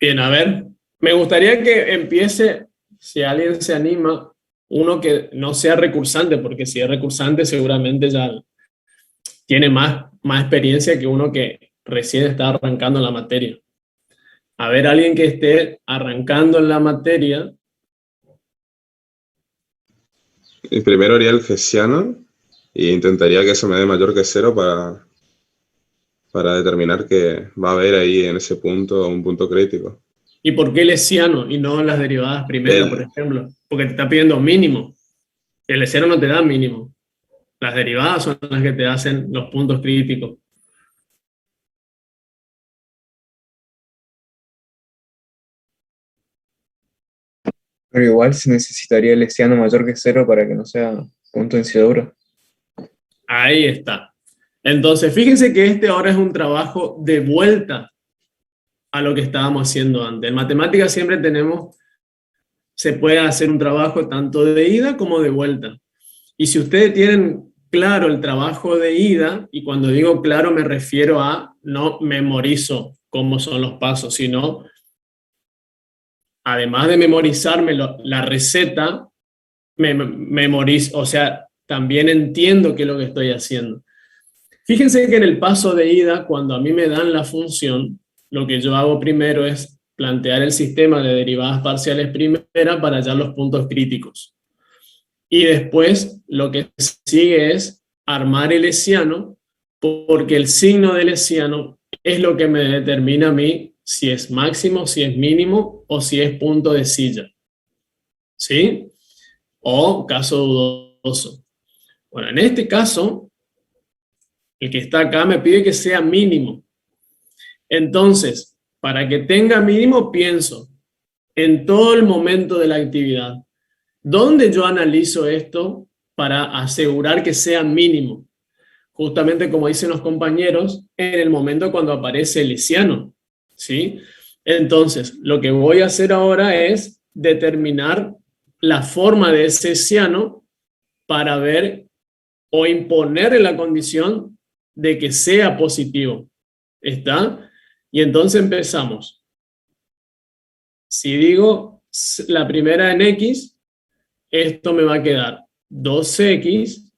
Bien, a ver, me gustaría que empiece, si alguien se anima, uno que no sea recursante, porque si es recursante seguramente ya tiene más experiencia que uno que recién está arrancando en la materia. A ver, alguien que esté arrancando en la materia. Y primero haría el hessiano e intentaría que eso me dé mayor que cero para determinar que va a haber ahí en ese punto un punto crítico. ¿Y por qué lesiano y no las derivadas primeras, por El, ejemplo? Porque te está pidiendo mínimo. El lesiano no te da mínimo. Las derivadas son las que te hacen los puntos críticos. Pero igual se necesitaría el hessiano mayor que cero para que no sea punto de incidura. Ahí está. Entonces, fíjense que este ahora es un trabajo de vuelta a lo que estábamos haciendo antes. En matemáticas siempre se puede hacer un trabajo tanto de ida como de vuelta. Y si ustedes tienen claro el trabajo de ida, y cuando digo claro me refiero a no memorizo cómo son los pasos, sino además de memorizarme la receta, memorizo, o sea, también entiendo qué es lo que estoy haciendo. Fíjense que en el paso de ida, cuando a mí me dan la función, lo que yo hago primero es plantear el sistema de derivadas parciales primera para hallar los puntos críticos. Y después lo que sigue es armar el hessiano, porque el signo del hessiano es lo que me determina a mí si es máximo, si es mínimo o si es punto de silla. ¿Sí? O caso dudoso. Bueno, en este caso, el que está acá me pide que sea mínimo. Entonces, para que tenga mínimo, pienso en todo el momento de la actividad. ¿Dónde yo analizo esto para asegurar que sea mínimo? Justamente como dicen los compañeros, en el momento cuando aparece el hessiano, ¿sí? Entonces, lo que voy a hacer ahora es determinar la forma de ese hessiano para ver o imponer la condición de que sea positivo. ¿Está? Y entonces empezamos. Si digo la primera en X, esto me va a quedar 2X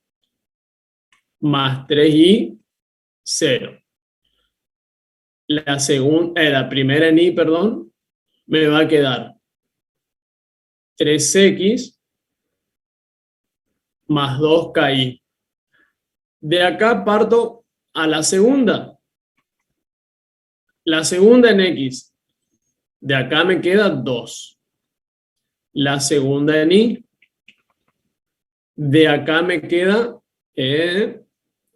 más 3Y, 0. La primera en Y, perdón, me va a quedar 3X más 2KY. De acá parto a la segunda. La segunda en X. De acá me queda 2. La segunda en Y. De acá me queda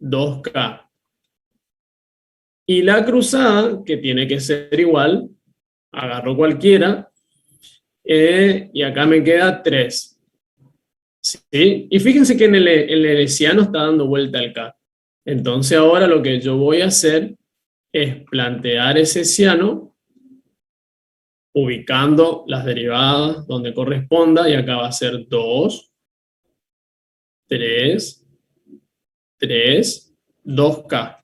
2K. Y la cruzada, que tiene que ser igual, agarro cualquiera, y acá me queda 3. ¿Sí? Y fíjense que en el hessiano está dando vuelta al K. Entonces ahora lo que yo voy a hacer es plantear ese hessiano ubicando las derivadas donde corresponda, y acá va a ser 2, 3, 3, 2K.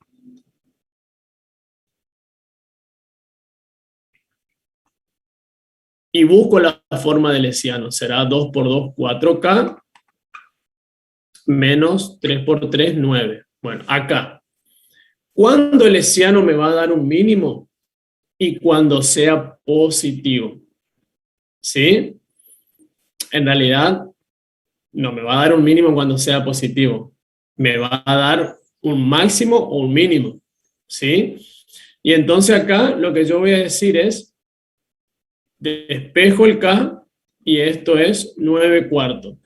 Y busco la forma del hessiano. Será 2 por 2, 4K, menos 3 por 3, 9. Bueno, acá. ¿Cuándo el hessiano me va a dar un mínimo? Y cuando sea positivo. ¿Sí? En realidad, no me va a dar un mínimo cuando sea positivo. Me va a dar un máximo o un mínimo. ¿Sí? Y entonces acá lo que yo voy a decir es, despejo el K y esto es 9 cuartos.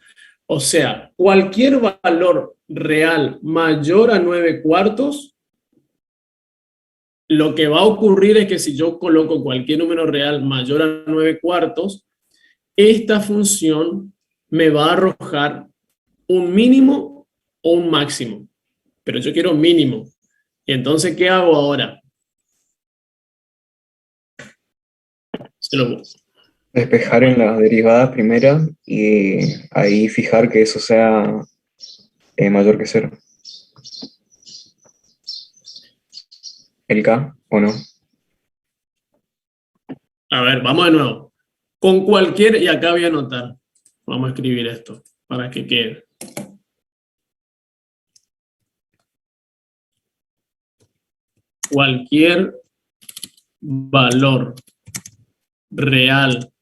O sea, cualquier valor real mayor a 9 cuartos, lo que va a ocurrir es que si yo coloco cualquier número real mayor a 9 cuartos, esta función me va a arrojar un mínimo o un máximo. Pero yo quiero mínimo. Y entonces, ¿qué hago ahora? Se lo Despejar en la derivada primera y ahí fijar que eso sea mayor que cero. ¿El K o no? A ver, vamos de nuevo. Con cualquier, y acá voy a anotar, vamos a escribir esto para que quede. Cualquier valor real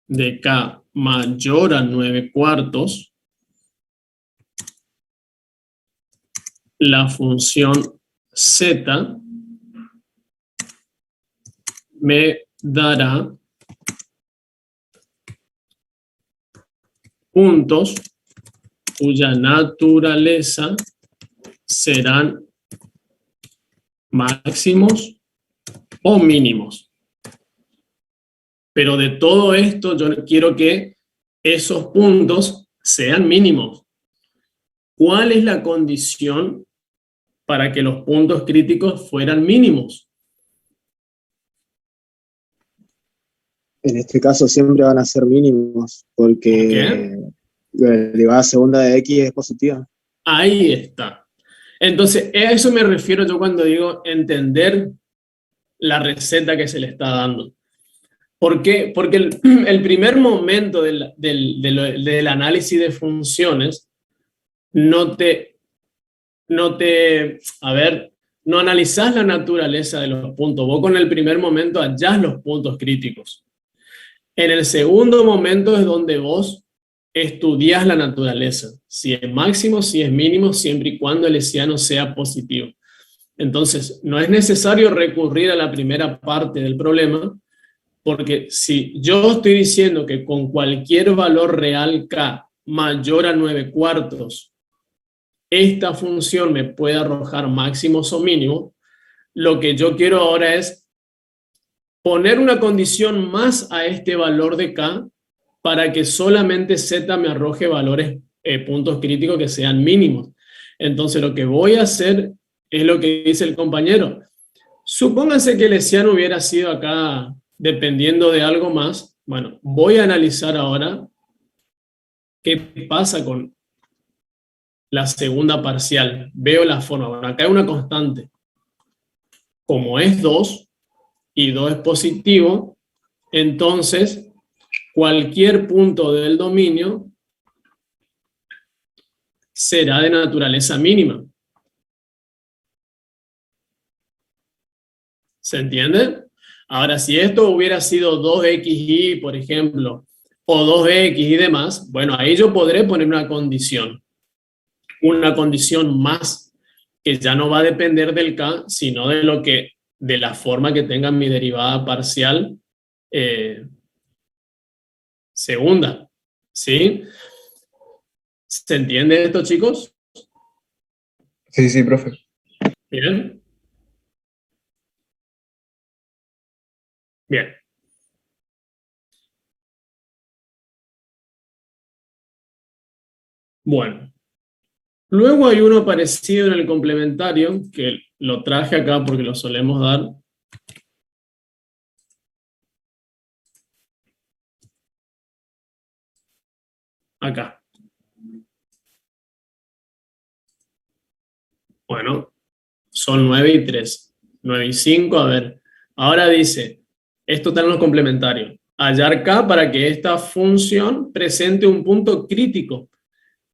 de K mayor a 9/4, la función Z me dará puntos cuya naturaleza serán máximos o mínimos. Pero de todo esto yo quiero que esos puntos sean mínimos. ¿Cuál es la condición para que los puntos críticos fueran mínimos? En este caso siempre van a ser mínimos, ¿Por qué? porque la derivada segunda de x es positiva. Ahí está. Entonces, a eso me refiero yo cuando digo entender la receta que se le está dando. ¿Por qué? Porque el primer momento del análisis de funciones no analizás la naturaleza de los puntos. Vos con el primer momento hallás los puntos críticos. En el segundo momento es donde vos estudias la naturaleza. Si es máximo, si es mínimo, siempre y cuando el hessiano sea positivo. Entonces, no es necesario recurrir a la primera parte del problema, porque si yo estoy diciendo que con cualquier valor real K mayor a 9/4, esta función me puede arrojar máximos o mínimos, lo que yo quiero ahora es poner una condición más a este valor de K para que solamente Z me arroje valores, puntos críticos que sean mínimos. Entonces lo que voy a hacer es lo que dice el compañero. Supónganse que el hessiano hubiera sido acá dependiendo de algo más. Bueno, voy a analizar ahora qué pasa con la segunda parcial. Veo la forma. Bueno, acá hay una constante. Como es 2 y 2 es positivo, entonces cualquier punto del dominio será de naturaleza mínima. ¿Se entiende? Ahora, si esto hubiera sido 2xy, por ejemplo, o 2x y demás, bueno, ahí yo podré poner una condición más que ya no va a depender del K, sino de la forma que tenga mi derivada parcial segunda. ¿Sí? ¿Se entiende esto, chicos? Sí, sí, profe. Bien. Bien. Bueno. Luego hay uno parecido en el complementario, que lo traje acá porque lo solemos dar. Acá. Bueno, son 9 y 3. 9 y 5, a ver. Ahora dice, esto está en los complementarios. Hallar K para que esta función presente un punto crítico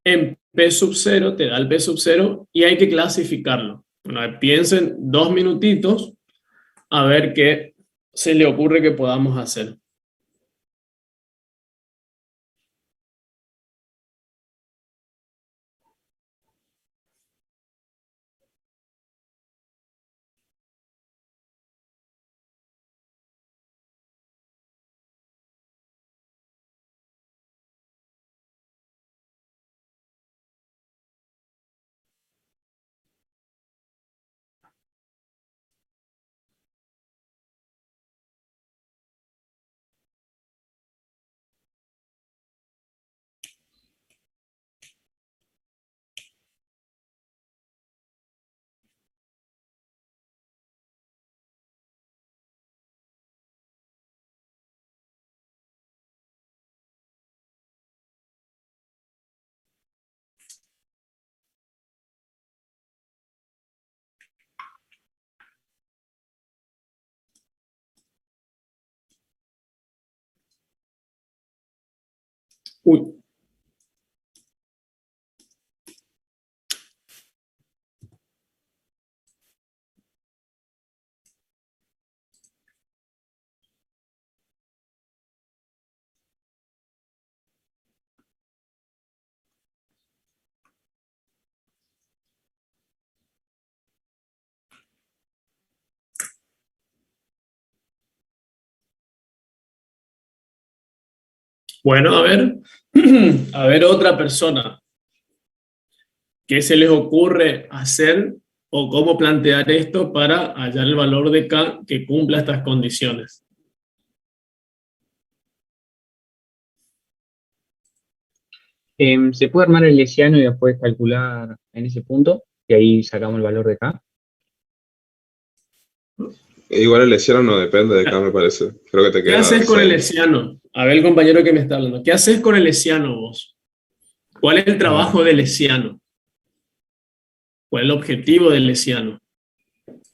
en P sub 0, te da el P sub 0 y hay que clasificarlo. Bueno, piensen 2 minutitos a ver qué se le ocurre que podamos hacer. Uy. Bueno, a ver otra persona. ¿Qué se les ocurre hacer o cómo plantear esto para hallar el valor de K que cumpla estas condiciones? ¿Se puede armar el lesiano y después calcular en ese punto? Y ahí sacamos el valor de K. Igual el lesiano no depende de K, me parece. Creo que te ¿Qué queda haces con el 6. lesiano? A ver, el compañero que me está hablando. ¿Qué haces con el lesiano vos? ¿Cuál es el trabajo del lesiano? ¿Cuál es el objetivo del lesiano?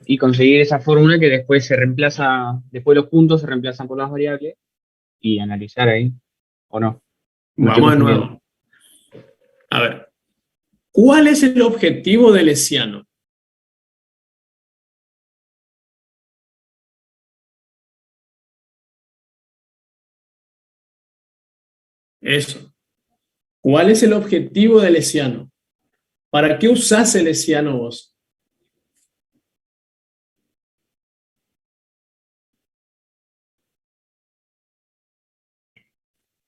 Y conseguir esa fórmula que después se reemplaza, después los puntos se reemplazan por las variables y analizar ahí, ¿o no? No estoy Vamos de confundiendo. nuevo. A ver, ¿cuál es el objetivo del lesiano? Eso. ¿Cuál es el objetivo del lesiano? ¿Para qué usás el lesiano vos?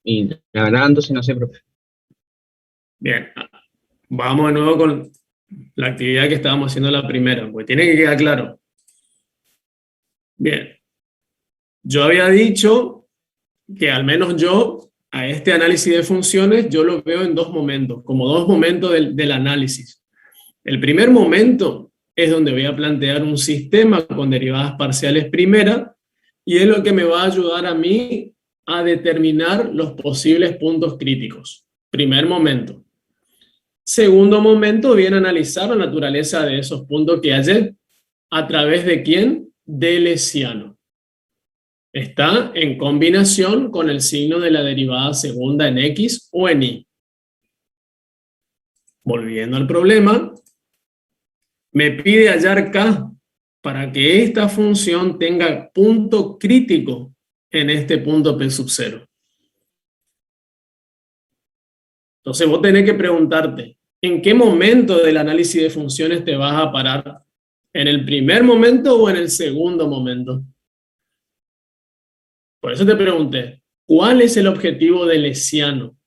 Y la verdad, entonces no sé, profe. Bien, vamos de nuevo con la actividad que estábamos haciendo la primera, porque tiene que quedar claro. Bien, yo había dicho que al menos yo, a este análisis de funciones, yo lo veo en dos momentos, como dos momentos del análisis. El primer momento es donde voy a plantear un sistema con derivadas parciales primera, y es lo que me va a ayudar a mí a determinar los posibles puntos críticos. Primer momento. Segundo momento, viene a analizar la naturaleza de esos puntos que hallé. ¿A través de quién? De lesiano. Está en combinación con el signo de la derivada segunda en X o en Y. Volviendo al problema, me pide hallar K para que esta función tenga punto crítico en este punto P sub 0. Entonces vos tenés que preguntarte, ¿en qué momento del análisis de funciones te vas a parar? ¿En el primer momento o en el segundo momento? Por eso te pregunté, ¿cuál es el objetivo de lesiano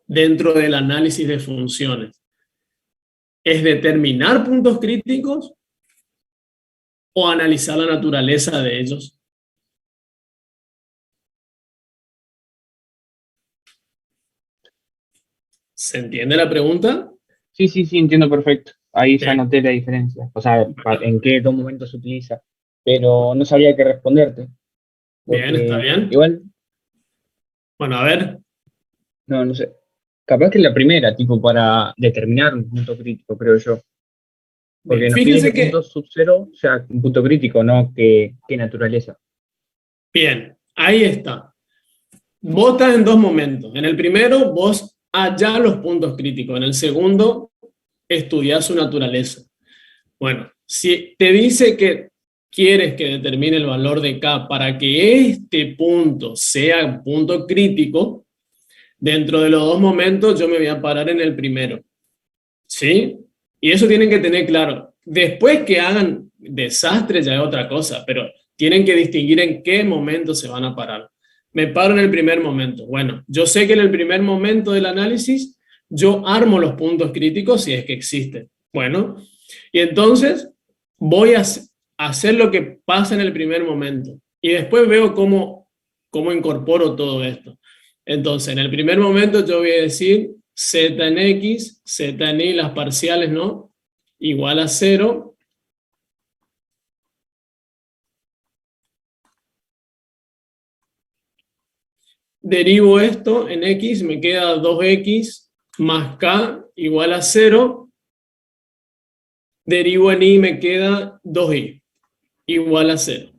dentro del análisis de funciones? ¿Es determinar puntos críticos o analizar la naturaleza de ellos? ¿Se entiende la pregunta? Sí, entiendo perfecto. Ahí ya Bien. noté la diferencia. O sea, en qué dos momentos se utiliza. Pero no sabría qué responderte. Bien, está Porque bien. igual, Bueno, a ver. no sé. Capaz que es la primera, tipo, para determinar un punto crítico, creo yo. Porque Bien, nos pide fíjense que que, punto sub cero sea un punto crítico, no qué naturaleza. bien, ahí está. Vos estás en dos momentos. En el primero, vos hallás los puntos críticos. En el segundo, estudiás su naturaleza. Bueno, si te dice que quieres que determine el valor de K para que este punto sea un punto crítico, dentro de los dos momentos yo me voy a parar en el primero. ¿Sí? Y eso tienen que tener claro. Después que hagan desastre ya es otra cosa, pero tienen que distinguir en qué momento se van a parar. Me paro en el primer momento. Bueno, yo sé que en el primer momento del análisis yo armo los puntos críticos si es que existen. Bueno, y entonces voy a hacer lo que pasa en el primer momento y después veo cómo incorporo todo esto. Entonces, en el primer momento yo voy a decir z en x, z en y, las parciales, ¿no? Igual a 0. Derivo esto en x, me queda 2x más k igual a 0. Derivo en y, me queda 2y igual a 0.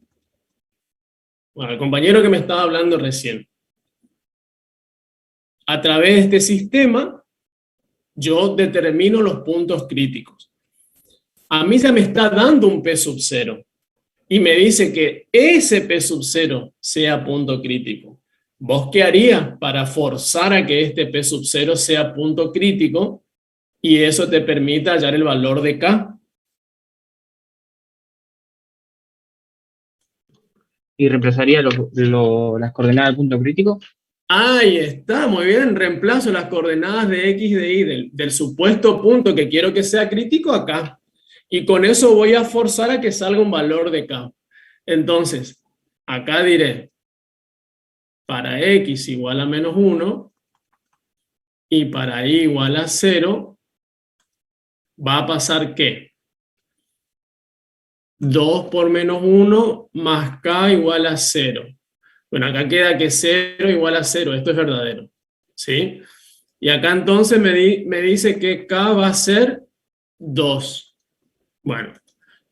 Bueno, el compañero que me estaba hablando recién. a través de este sistema, yo determino los puntos críticos. A mí ya me está dando un P sub 0 y me dice que ese P sub 0 sea punto crítico. ¿Vos qué harías para forzar a que este P sub 0 sea punto crítico y eso te permita hallar el valor de K? ¿Y reemplazaría las coordenadas del punto crítico? Ahí está, muy bien. Reemplazo las coordenadas de X y de Y del supuesto punto que quiero que sea crítico acá. Y con eso voy a forzar a que salga un valor de K. Entonces, acá diré, para X igual a menos 1 y para Y igual a 0, va a pasar ¿qué? 2 por menos 1 más K igual a 0. Bueno, acá queda que 0 igual a 0. Esto es verdadero. ¿Sí? Y acá entonces me dice que K va a ser 2. Bueno,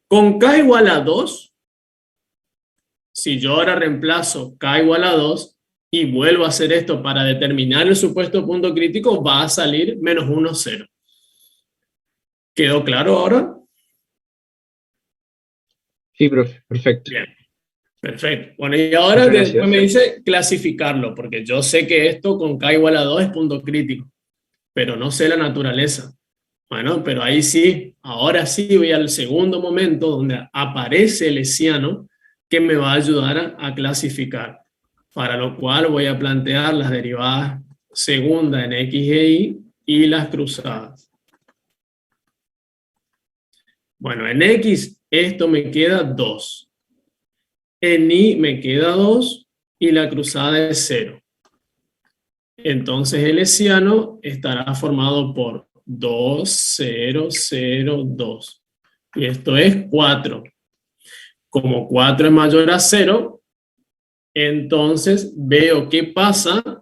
con K igual a 2, si yo ahora reemplazo K igual a 2 y vuelvo a hacer esto para determinar el supuesto punto crítico, va a salir menos 1, 0. ¿Quedó claro ahora? Sí, profe, perfecto. Bien, perfecto. Bueno, y ahora después me dice clasificarlo, porque yo sé que esto con K igual a 2 es punto crítico, pero no sé la naturaleza. Bueno, pero ahí sí, ahora sí voy al segundo momento donde aparece el hessiano que me va a ayudar a clasificar, para lo cual voy a plantear las derivadas segunda en X e Y y las cruzadas. Bueno, en X esto me queda 2. En Y me queda 2 y la cruzada es 0. Entonces el hessiano estará formado por 2, 0, 0, 2. Y esto es 4. Como 4 es mayor a 0, entonces veo qué pasa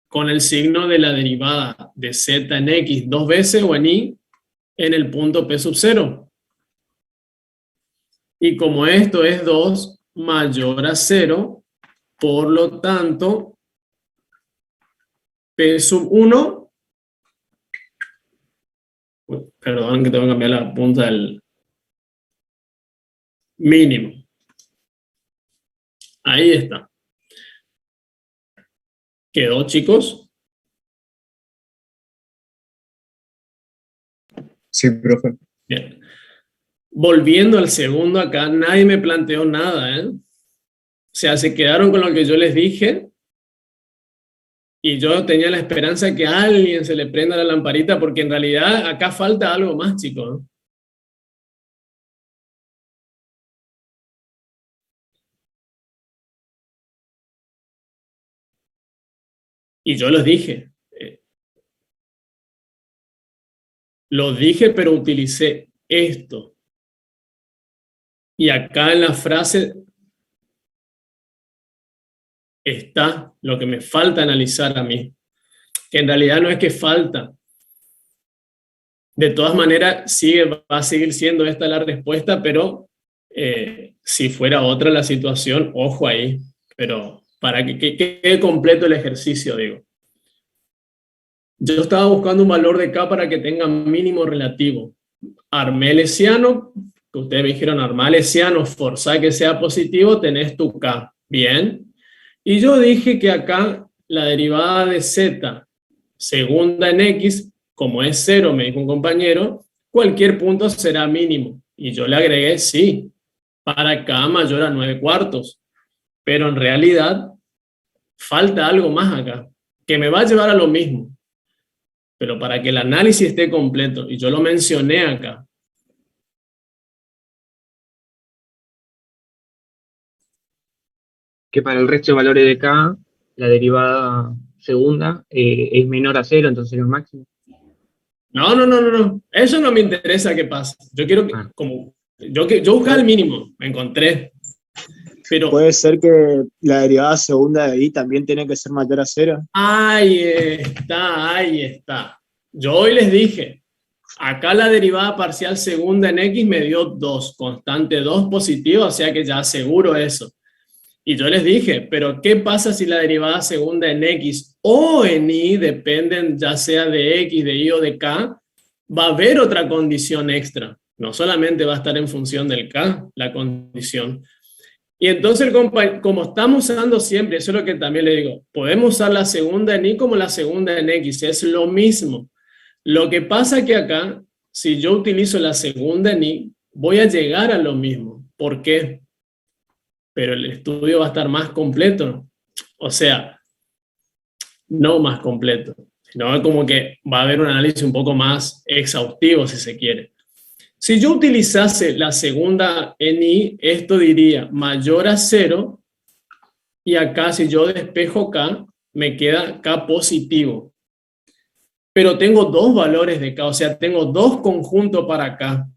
con el signo de la derivada de z en x 2 veces o en y en el punto P sub 0. Y como esto es 2 mayor a 0, por lo tanto, P sub 1, perdón que tengo que cambiar la punta del mínimo. Ahí está. ¿Quedó, chicos? Sí, profe. Bien. Volviendo al segundo acá, nadie me planteó nada, ¿eh? O sea, se quedaron con lo que yo les dije y yo tenía la esperanza de que a alguien se le prenda la lamparita porque en realidad acá falta algo más, chicos. Y yo los dije. Lo dije, pero utilicé esto. Y acá en la frase está lo que me falta analizar a mí. Que en realidad no es que falta. De todas maneras, va a seguir siendo esta la respuesta, pero si fuera otra la situación, ojo ahí. Pero para que quede completo el ejercicio, digo. Yo estaba buscando un valor de K para que tenga mínimo relativo. Armé el hessiano, que ustedes me dijeron, armar el hessiano, forzar que sea positivo, tenés tu K. Bien. Y yo dije que acá la derivada de z segunda en x, como es 0, me dijo un compañero, cualquier punto será mínimo. Y yo le agregué sí, para K mayor a 9/4. Pero en realidad falta algo más acá, que me va a llevar a lo mismo. Pero para que el análisis esté completo, y yo lo mencioné acá. Que para el resto de valores de K, la derivada segunda es menor a 0, entonces es máximo. No. Eso no me interesa qué pasa. Yo quiero que, yo buscaba el mínimo, me encontré. Pero puede ser que la derivada segunda de y también tiene que ser mayor a 0. Ahí está. Yo hoy les dije, acá la derivada parcial segunda en x me dio 2, constante 2 positivo, o sea que ya aseguro eso. Y yo les dije, pero ¿qué pasa si la derivada segunda en X o en Y dependen ya sea de X, de Y o de K? Va a haber otra condición extra. No solamente va a estar en función del K, la condición. Y entonces, como estamos usando siempre, eso es lo que también le digo, podemos usar la segunda en Y como la segunda en X, es lo mismo. Lo que pasa que acá, si yo utilizo la segunda en Y, voy a llegar a lo mismo. ¿Por qué? Pero el estudio va a estar más completo. O sea, no más completo, sino como que va a haber un análisis un poco más exhaustivo, si se quiere. Si yo utilizase la segunda en Y, esto diría mayor a 0, y acá si yo despejo K, me queda K positivo. Pero tengo dos valores de K, o sea, tengo dos conjuntos para K.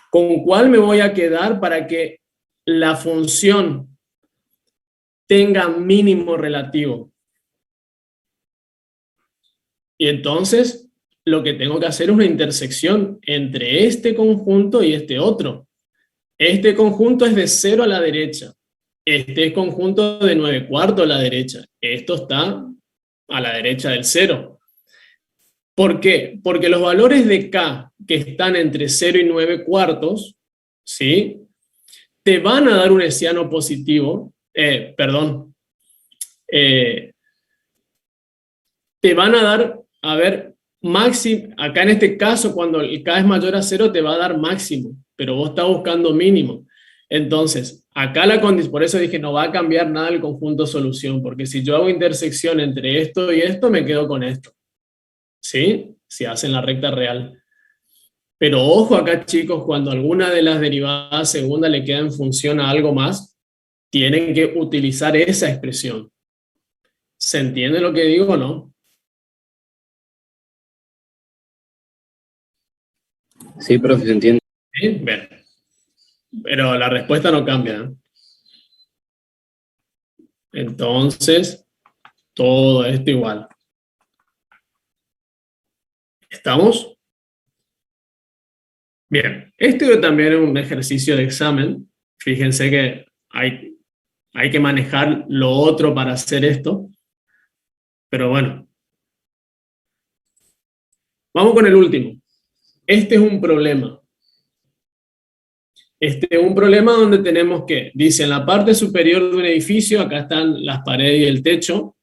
¿Con cuál me voy a quedar para que la función tenga mínimo relativo? Y entonces lo que tengo que hacer es una intersección entre este conjunto y este otro. Este conjunto es de 0 a la derecha. Este conjunto de 9/4 a la derecha. Esto está a la derecha del 0. ¿Por qué? Porque los valores de K que están entre 0 y 9/4, ¿sí?, te van a dar un hessiano positivo, te van a dar, a ver, máximo, acá en este caso cuando el K es mayor a 0 te va a dar máximo, pero vos estás buscando mínimo. Entonces, acá la condición, por eso dije no va a cambiar nada el conjunto solución, porque si yo hago intersección entre esto y esto, me quedo con esto, ¿sí? Si hacen la recta real. Pero ojo acá, chicos, cuando alguna de las derivadas segundas le queda en función a algo más, tienen que utilizar esa expresión. ¿Se entiende lo que digo o no? Sí, profe, se entiende. ¿Sí? Bien. Pero la respuesta no cambia, ¿eh? Entonces, todo esto igual. ¿Estamos? Bien, esto también es un ejercicio de examen. Fíjense que hay que manejar lo otro para hacer esto. Pero bueno. Vamos con el último. Este es un problema. Este es un problema donde tenemos que, dice, en la parte superior de un edificio, acá están las paredes y el techo,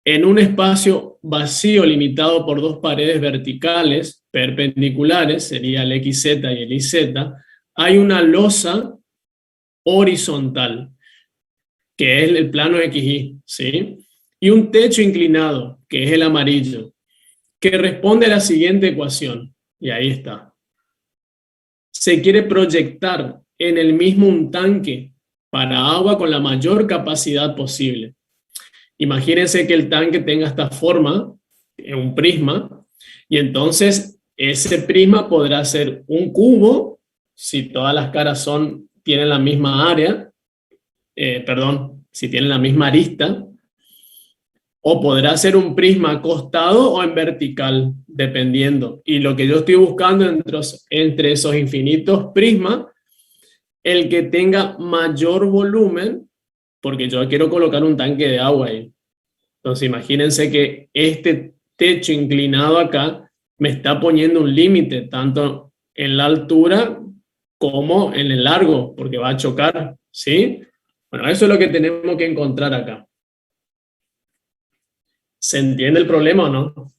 en un espacio vacío limitado por dos paredes verticales perpendiculares, sería el XZ y el YZ, hay una losa horizontal, que es el plano XY, ¿sí? Y un techo inclinado, que es el amarillo, que responde a la siguiente ecuación, y ahí está. Se quiere proyectar en el mismo un tanque para agua con la mayor capacidad posible. Imagínense que el tanque tenga esta forma, un prisma, y entonces ese prisma podrá ser un cubo, si todas las caras tienen la misma área, si tienen la misma arista, o podrá ser un prisma acostado o en vertical, dependiendo. Y lo que yo estoy buscando entre esos infinitos prismas, el que tenga mayor volumen, porque yo quiero colocar un tanque de agua ahí. Entonces imagínense que este techo inclinado acá me está poniendo un límite, tanto en la altura como en el largo, porque va a chocar, ¿sí? Bueno, eso es lo que tenemos que encontrar acá. ¿Se entiende el problema o no?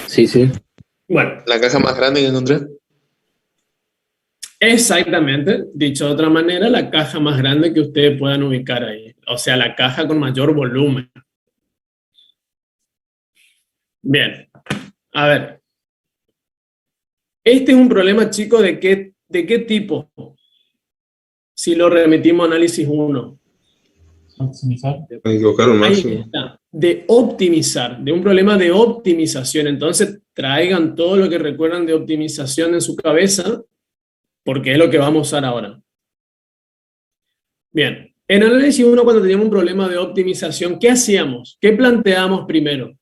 Sí, sí. Bueno. ¿La caja más grande que encontré? Exactamente, dicho de otra manera, la caja más grande que ustedes puedan ubicar ahí. O sea, la caja con mayor volumen. Bien, a ver. Este es un problema, chicos, ¿de qué tipo? Si lo remitimos a análisis 1. Maximizar. Hay que buscar un máximo. Ahí está, de optimizar, de un problema de optimización. Entonces, traigan todo lo que recuerdan de optimización en su cabeza, porque es lo que vamos a usar ahora. Bien, en análisis 1, cuando teníamos un problema de optimización, ¿qué hacíamos? ¿Qué planteamos primero?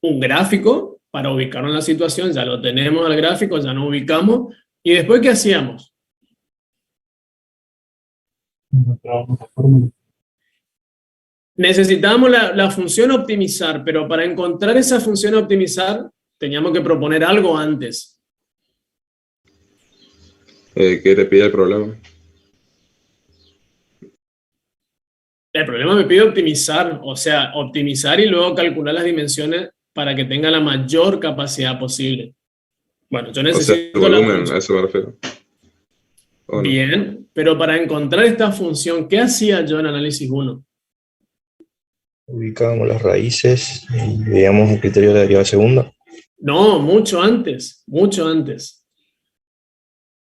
Un gráfico para ubicarnos en la situación, ya lo tenemos al gráfico, ya nos ubicamos. ¿Y después qué hacíamos? Encontrábamos la fórmula. Necesitábamos la función optimizar, pero para encontrar esa función optimizar teníamos que proponer algo antes. ¿Qué te pide el problema? El problema me pide optimizar, o sea, optimizar y luego calcular las dimensiones para que tenga la mayor capacidad posible. Bueno, yo O sea, el necesito la volumen, función. a eso me refiero. ¿O no? Bien, pero para encontrar esta función, ¿qué hacía yo en análisis 1? Ubicábamos las raíces y veíamos el criterio de la derivada segunda. No, mucho antes, mucho antes.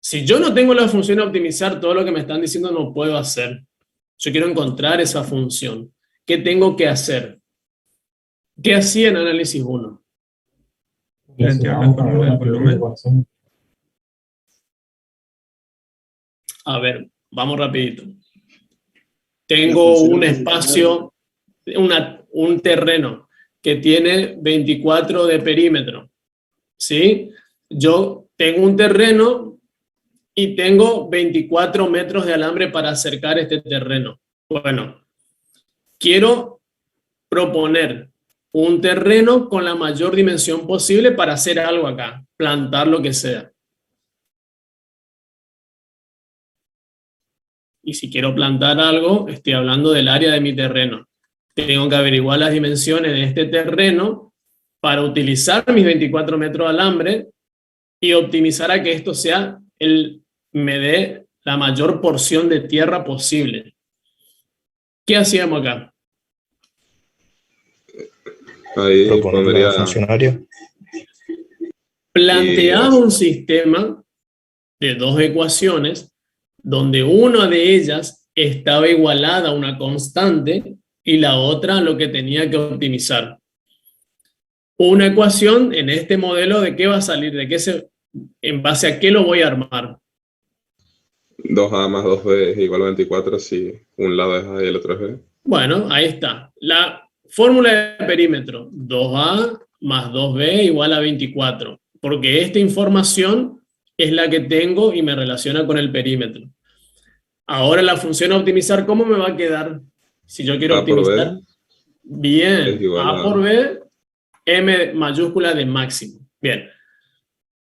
Si yo no tengo la función de optimizar, todo lo que me están diciendo no puedo hacer. Yo quiero encontrar esa función. ¿Qué tengo que hacer? ¿Qué hacía en análisis 1? Plantear la fórmula del volumen. A ver, vamos rapidito. Tengo un espacio, un terreno que tiene 24 de perímetro, ¿sí? Yo tengo un terreno y tengo 24 metros de alambre para acercar este terreno. Bueno, quiero proponer un terreno con la mayor dimensión posible para hacer algo acá, plantar lo que sea. Y si quiero plantar algo, estoy hablando del área de mi terreno. Tengo que averiguar las dimensiones de este terreno para utilizar mis 24 metros de alambre y optimizar a que esto me dé la mayor porción de tierra posible. ¿Qué hacíamos acá? Ahí Proponer pondría... la funcionaria. Planteaba un sistema de dos ecuaciones donde una de ellas estaba igualada a una constante y la otra lo que tenía que optimizar. Una ecuación en este modelo, ¿de qué va a salir? ¿En base a qué lo voy a armar? 2A más 2B es igual a 24 si un lado es A y el otro es B. Bueno, ahí está. La fórmula de perímetro, 2A más 2B igual a 24, porque esta información es la que tengo y me relaciona con el perímetro. Ahora la función optimizar, ¿cómo me va a quedar? Si yo quiero A por optimizar, B bien, es igual A a... por B, M mayúscula de máximo. Bien.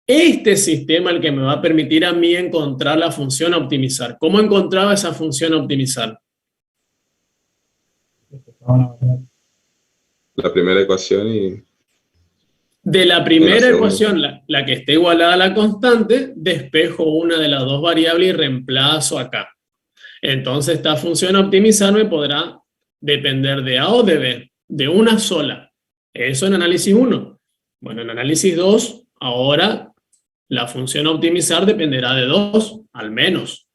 Este sistema es el que me va a permitir a mí encontrar la función optimizar. ¿Cómo encontraba esa función optimizar? La primera ecuación y... De la En la primera segunda. ecuación, la que esté igualada a la constante, despejo una de las dos variables y reemplazo acá. Entonces esta función optimizar me podrá depender de A o de B, de una sola. Eso en análisis 1. Bueno, en análisis 2, ahora la función optimizar dependerá de 2, al menos.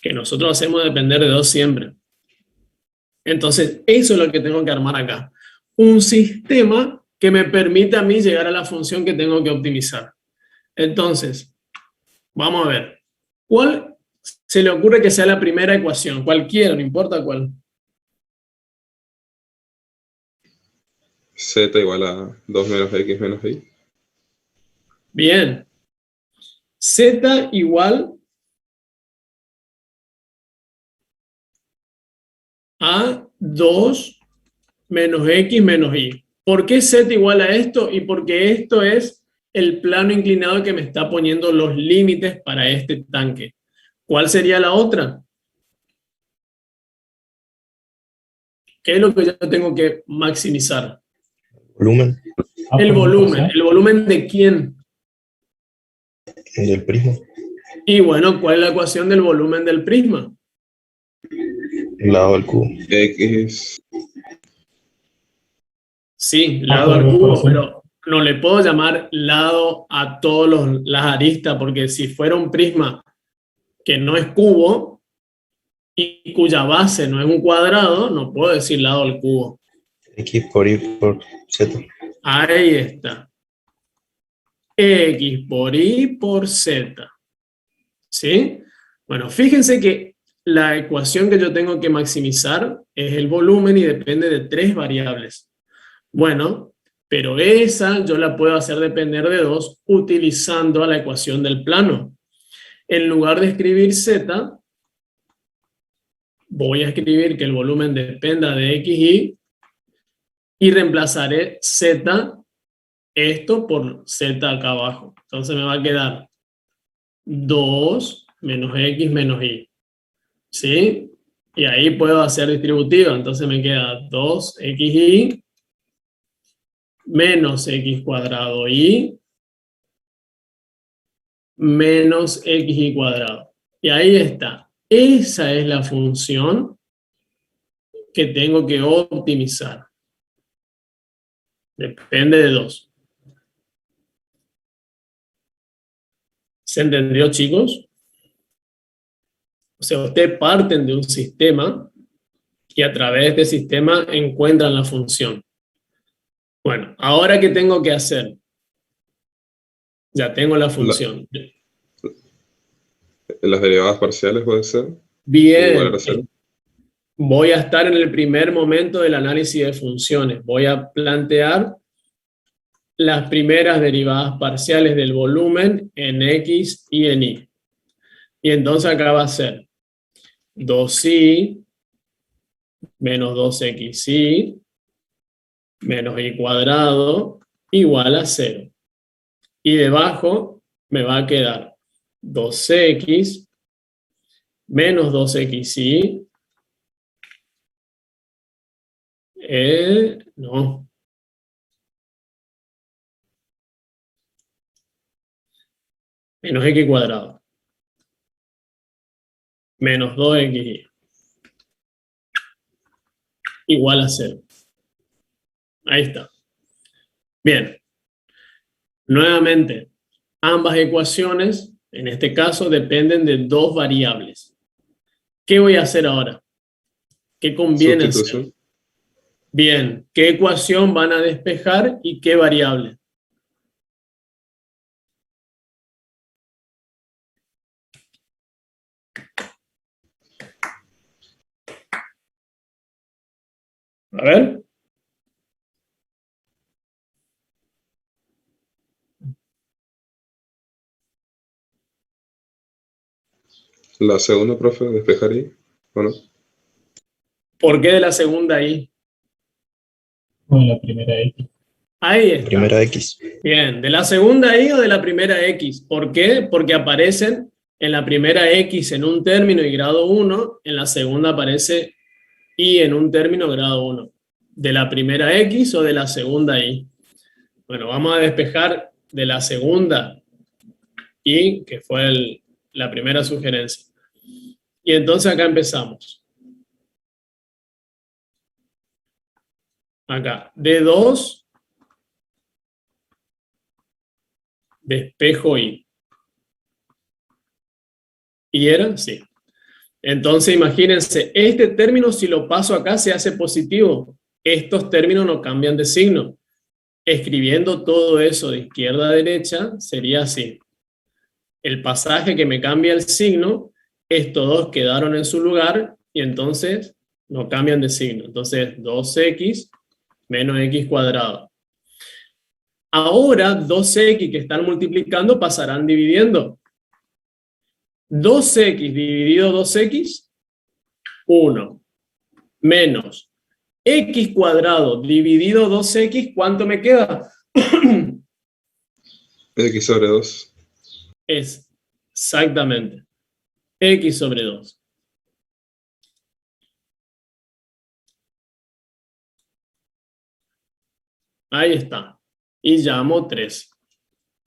Que nosotros hacemos depender de 2 siempre. Entonces, eso es lo que tengo que armar acá. Un sistema que me permita a mí llegar a la función que tengo que optimizar. Entonces, vamos a ver. ¿Cuál se le ocurre que sea la primera ecuación? Cualquiera, no importa cuál. Z igual a 2 menos X menos Y. Bien. Z igual a 2 menos X menos Y. ¿Por qué Z igual a esto? Y porque esto es el plano inclinado que me está poniendo los límites para este tanque. ¿Cuál sería la otra? ¿Qué es lo que yo tengo que maximizar? Volumen El volumen. ¿El volumen de quién? del prisma. Y bueno, ¿cuál es la ecuación del volumen del prisma? El lado del cubo. X... Sí, lado al cubo, pero no le puedo llamar lado a todas las aristas, porque si fuera un prisma que no es cubo y cuya base no es un cuadrado, no puedo decir lado al cubo. X por Y por Z. Ahí está. X por Y por Z. ¿Sí? Bueno, fíjense que la ecuación que yo tengo que maximizar es el volumen y depende de 3 variables. Bueno, Pero esa yo la puedo hacer depender de 2 utilizando la ecuación del plano. En lugar de escribir z, voy a escribir que el volumen dependa de xy y reemplazaré z, esto por z acá abajo. Entonces me va a quedar 2 menos x menos y. ¿Sí? Y ahí puedo hacer distributiva. Entonces me queda 2xy menos x cuadrado y menos xy cuadrado. Y ahí está. Esa es la función que tengo que optimizar. Depende de 2. ¿Se entendió, chicos? O sea, ustedes parten de un sistema y a través de este sistema encuentran la función. Bueno, ¿ahora qué tengo que hacer? Ya tengo la función. Las derivadas parciales puede ser. Bien. Igual a cero. Voy a estar en el primer momento del análisis de funciones. Voy a plantear las primeras derivadas parciales del volumen en x y en y. Y entonces acá va a ser 2y menos 2xy menos y cuadrado igual a 0. Y debajo me va a quedar 2x menos 2xy. No. Menos x cuadrado. Menos 2xy. Igual a 0. Ahí está. Bien. Nuevamente, ambas ecuaciones, en este caso, dependen de 2 variables. ¿Qué voy a hacer ahora? ¿Qué conviene hacer? Bien, ¿qué ecuación van a despejar y qué variable? A ver. La segunda, profe, despejaría, ¿o no? ¿Por qué de la segunda I? Con la primera X. Ahí está. Primera X. Bien, ¿de la segunda I o de la primera X? ¿Por qué? Porque aparecen en la primera X en un término y grado 1, en la segunda aparece Y en un término grado 1. ¿De la primera X o de la segunda Y? Bueno, vamos a despejar de la segunda Y, que fue la primera sugerencia. Y entonces acá empezamos. Acá, D2, despejo Y. ¿Y era? Sí. Entonces imagínense, este término si lo paso acá se hace positivo. Estos términos no cambian de signo. Escribiendo todo eso de izquierda a derecha sería así. El pasaje que me cambia el signo, estos dos quedaron en su lugar y entonces no cambian de signo. Entonces 2x menos x cuadrado. Ahora 2x que están multiplicando pasarán dividiendo. 2x dividido 2x, 1, menos x cuadrado dividido 2x, ¿cuánto me queda? X sobre 2. Es exactamente x sobre 2. Ahí está. Y llamo 3.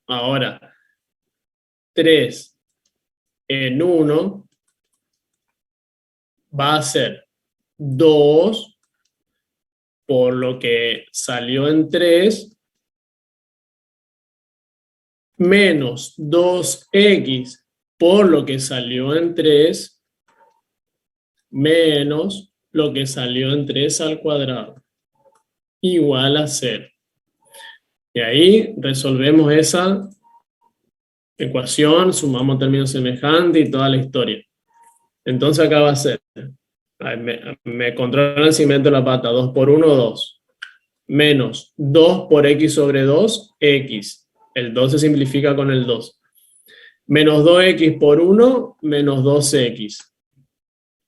Ahora, 3 en 1 va a ser 2 por lo que salió en 3 menos 2x por lo que salió en 3 menos lo que salió en 3 al cuadrado igual a 0. Y ahí resolvemos esa ecuación, sumamos términos semejantes y toda la historia. Entonces acá va a ser, me controla el cimiento de la pata, 2 por 1, 2. menos 2 por x sobre 2, x. El 2 se simplifica con el 2. Menos 2x por 1, menos 2x.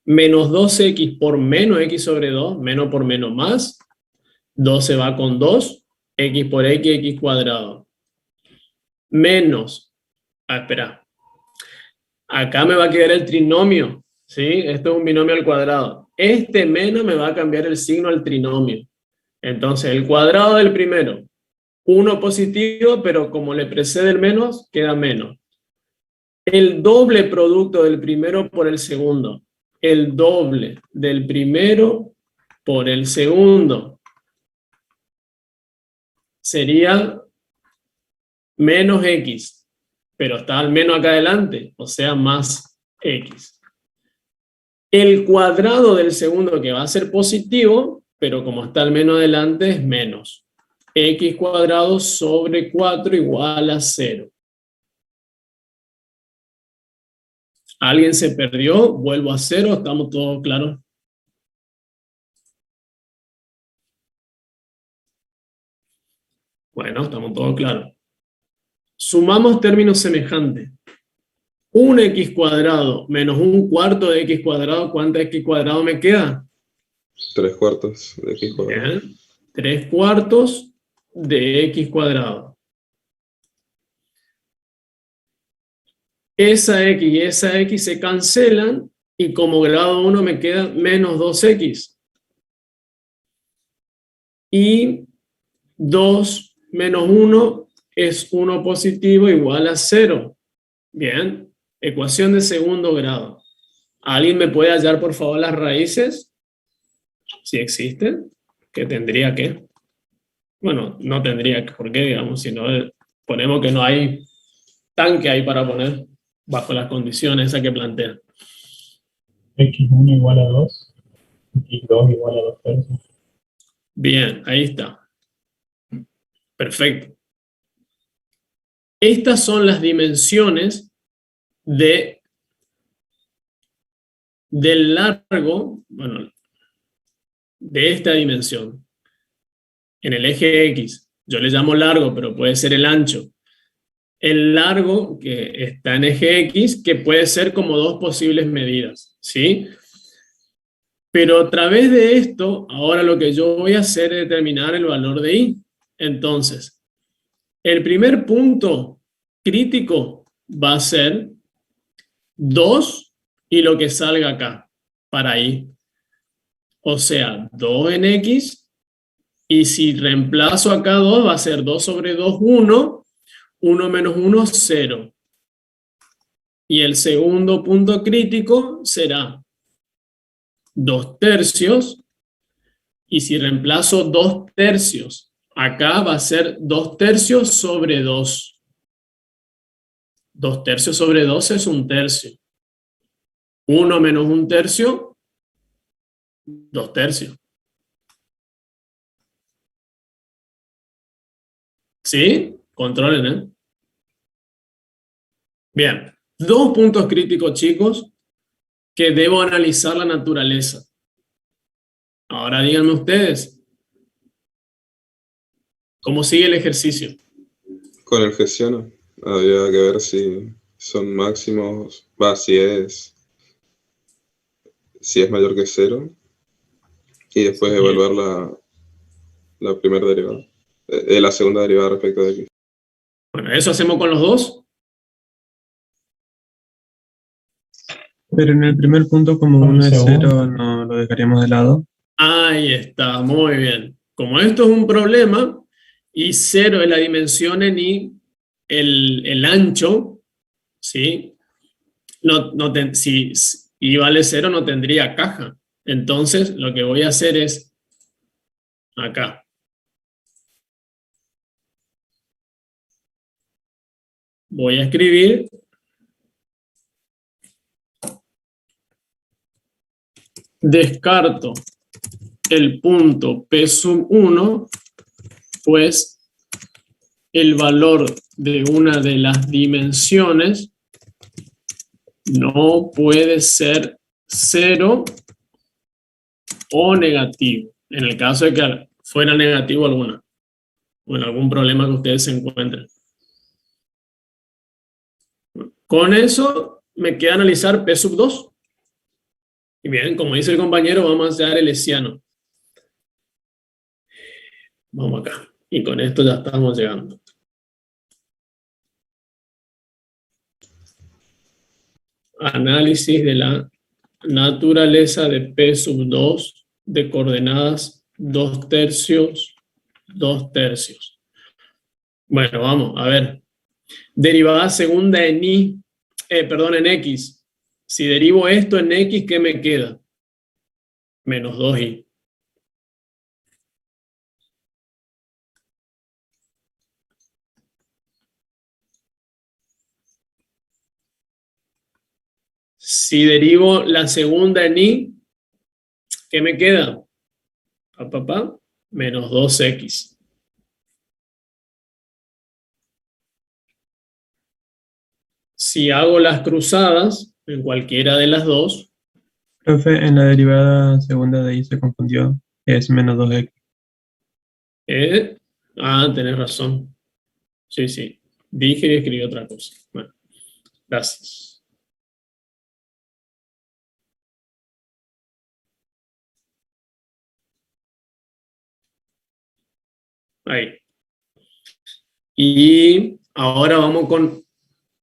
Menos 2x por menos x sobre 2, menos por menos más. 2 se va con 2, x por x cuadrado. Menos, espera. Acá me va a quedar el trinomio, ¿sí? Esto es un binomio al cuadrado. Este menos me va a cambiar el signo al trinomio. Entonces, el cuadrado del primero, 1 positivo, pero como le precede el menos, queda menos. El doble producto del primero por el segundo. El doble del primero por el segundo. Sería menos x, pero está al menos acá adelante, o sea, más x. El cuadrado del segundo, que va a ser positivo, pero como está al menos adelante, es menos. X cuadrado sobre 4 igual a 0. ¿Alguien se perdió? Vuelvo a 0, ¿estamos todos claros? Bueno, estamos todos claros. Sumamos términos semejantes. Un x cuadrado menos un cuarto de x cuadrado, ¿cuánto x cuadrado me queda? 3 cuartos de x cuadrado. Bien. 3 cuartos de x cuadrado. Esa x y esa x se cancelan y como grado 1 me queda menos 2x. Y 2 menos 1 es 1 positivo igual a 0. Bien, ecuación de segundo grado. ¿Alguien me puede hallar por favor las raíces? Si existen, que tendría que. Bueno, no tendría que, ¿por qué? Digamos, si no ponemos que no hay tanque ahí para poner bajo las condiciones esas que plantea. x1 igual a 2, x2 igual a 2 tercios. Bien, ahí está. Perfecto. Estas son las dimensiones del largo, bueno, de esta dimensión. En el eje X, yo le llamo largo, pero puede ser el ancho. El largo que está en eje X, que puede ser como dos posibles medidas, ¿sí? Pero a través de esto, ahora lo que yo voy a hacer es determinar el valor de Y. Entonces, el primer punto crítico va a ser 2 y lo que salga acá, para Y. O sea, 2 en X, y si reemplazo acá 2, va a ser 2 sobre 2, 1, 1 menos 1, 0. Y el segundo punto crítico será 2 tercios, y si reemplazo 2 tercios, acá va a ser 2 tercios sobre 2. 2 tercios sobre 2 es 1 tercio. 1 menos 1 tercio, 2 tercios. ¿Sí? Controlen, ¿eh? Bien. 2 puntos críticos, chicos, que debo analizar la naturaleza. Ahora díganme ustedes, ¿cómo sigue el ejercicio? Con el hessiano, habría que ver si son máximos, si es mayor que 0, y después evaluar la primera derivada, la segunda derivada respecto de x. Bueno, ¿eso hacemos con los dos? Pero en el primer punto, como uno es 0, no lo dejaríamos de lado. Ahí está, muy bien. Como esto es un problema, y 0 es la dimensión en Y, el ancho, ¿sí? Si Y vale 0 no tendría caja. Entonces, lo que voy a hacer es acá. Voy a escribir descarto el punto P sub 1, pues el valor de una de las dimensiones no puede ser 0 o negativo. En el caso de que fuera negativo alguna, o en algún problema que ustedes se encuentren. Con eso me queda analizar P sub 2. Y bien, como dice el compañero, vamos a hacer el hessiano. Vamos acá. Y con esto ya estamos llegando. Análisis de la naturaleza de P sub 2 de coordenadas 2 tercios, 2 tercios. Bueno, vamos, a ver. Derivada segunda en en X. Si derivo esto en X, ¿qué me queda? Menos 2i. Si derivo la segunda en y, ¿qué me queda? Menos 2x. Si hago las cruzadas en cualquiera de las dos. Profe, en la derivada segunda de y se confundió. Es menos 2x. Tenés razón. Sí, sí. Dije y escribí otra cosa. Bueno, gracias. Ahí. Y ahora vamos con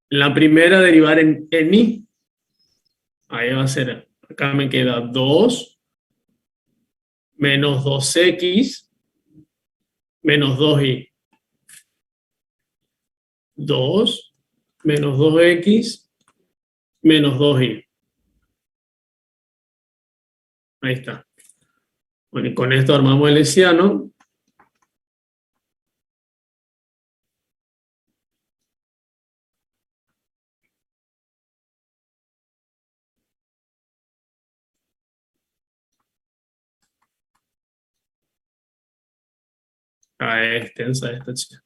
la primera, derivar en y. Ahí va a ser, acá me queda 2 menos 2x menos 2y. 2 menos 2x menos 2y. Ahí está. Bueno, y con esto armamos el hessiano. Es extensa esta chica.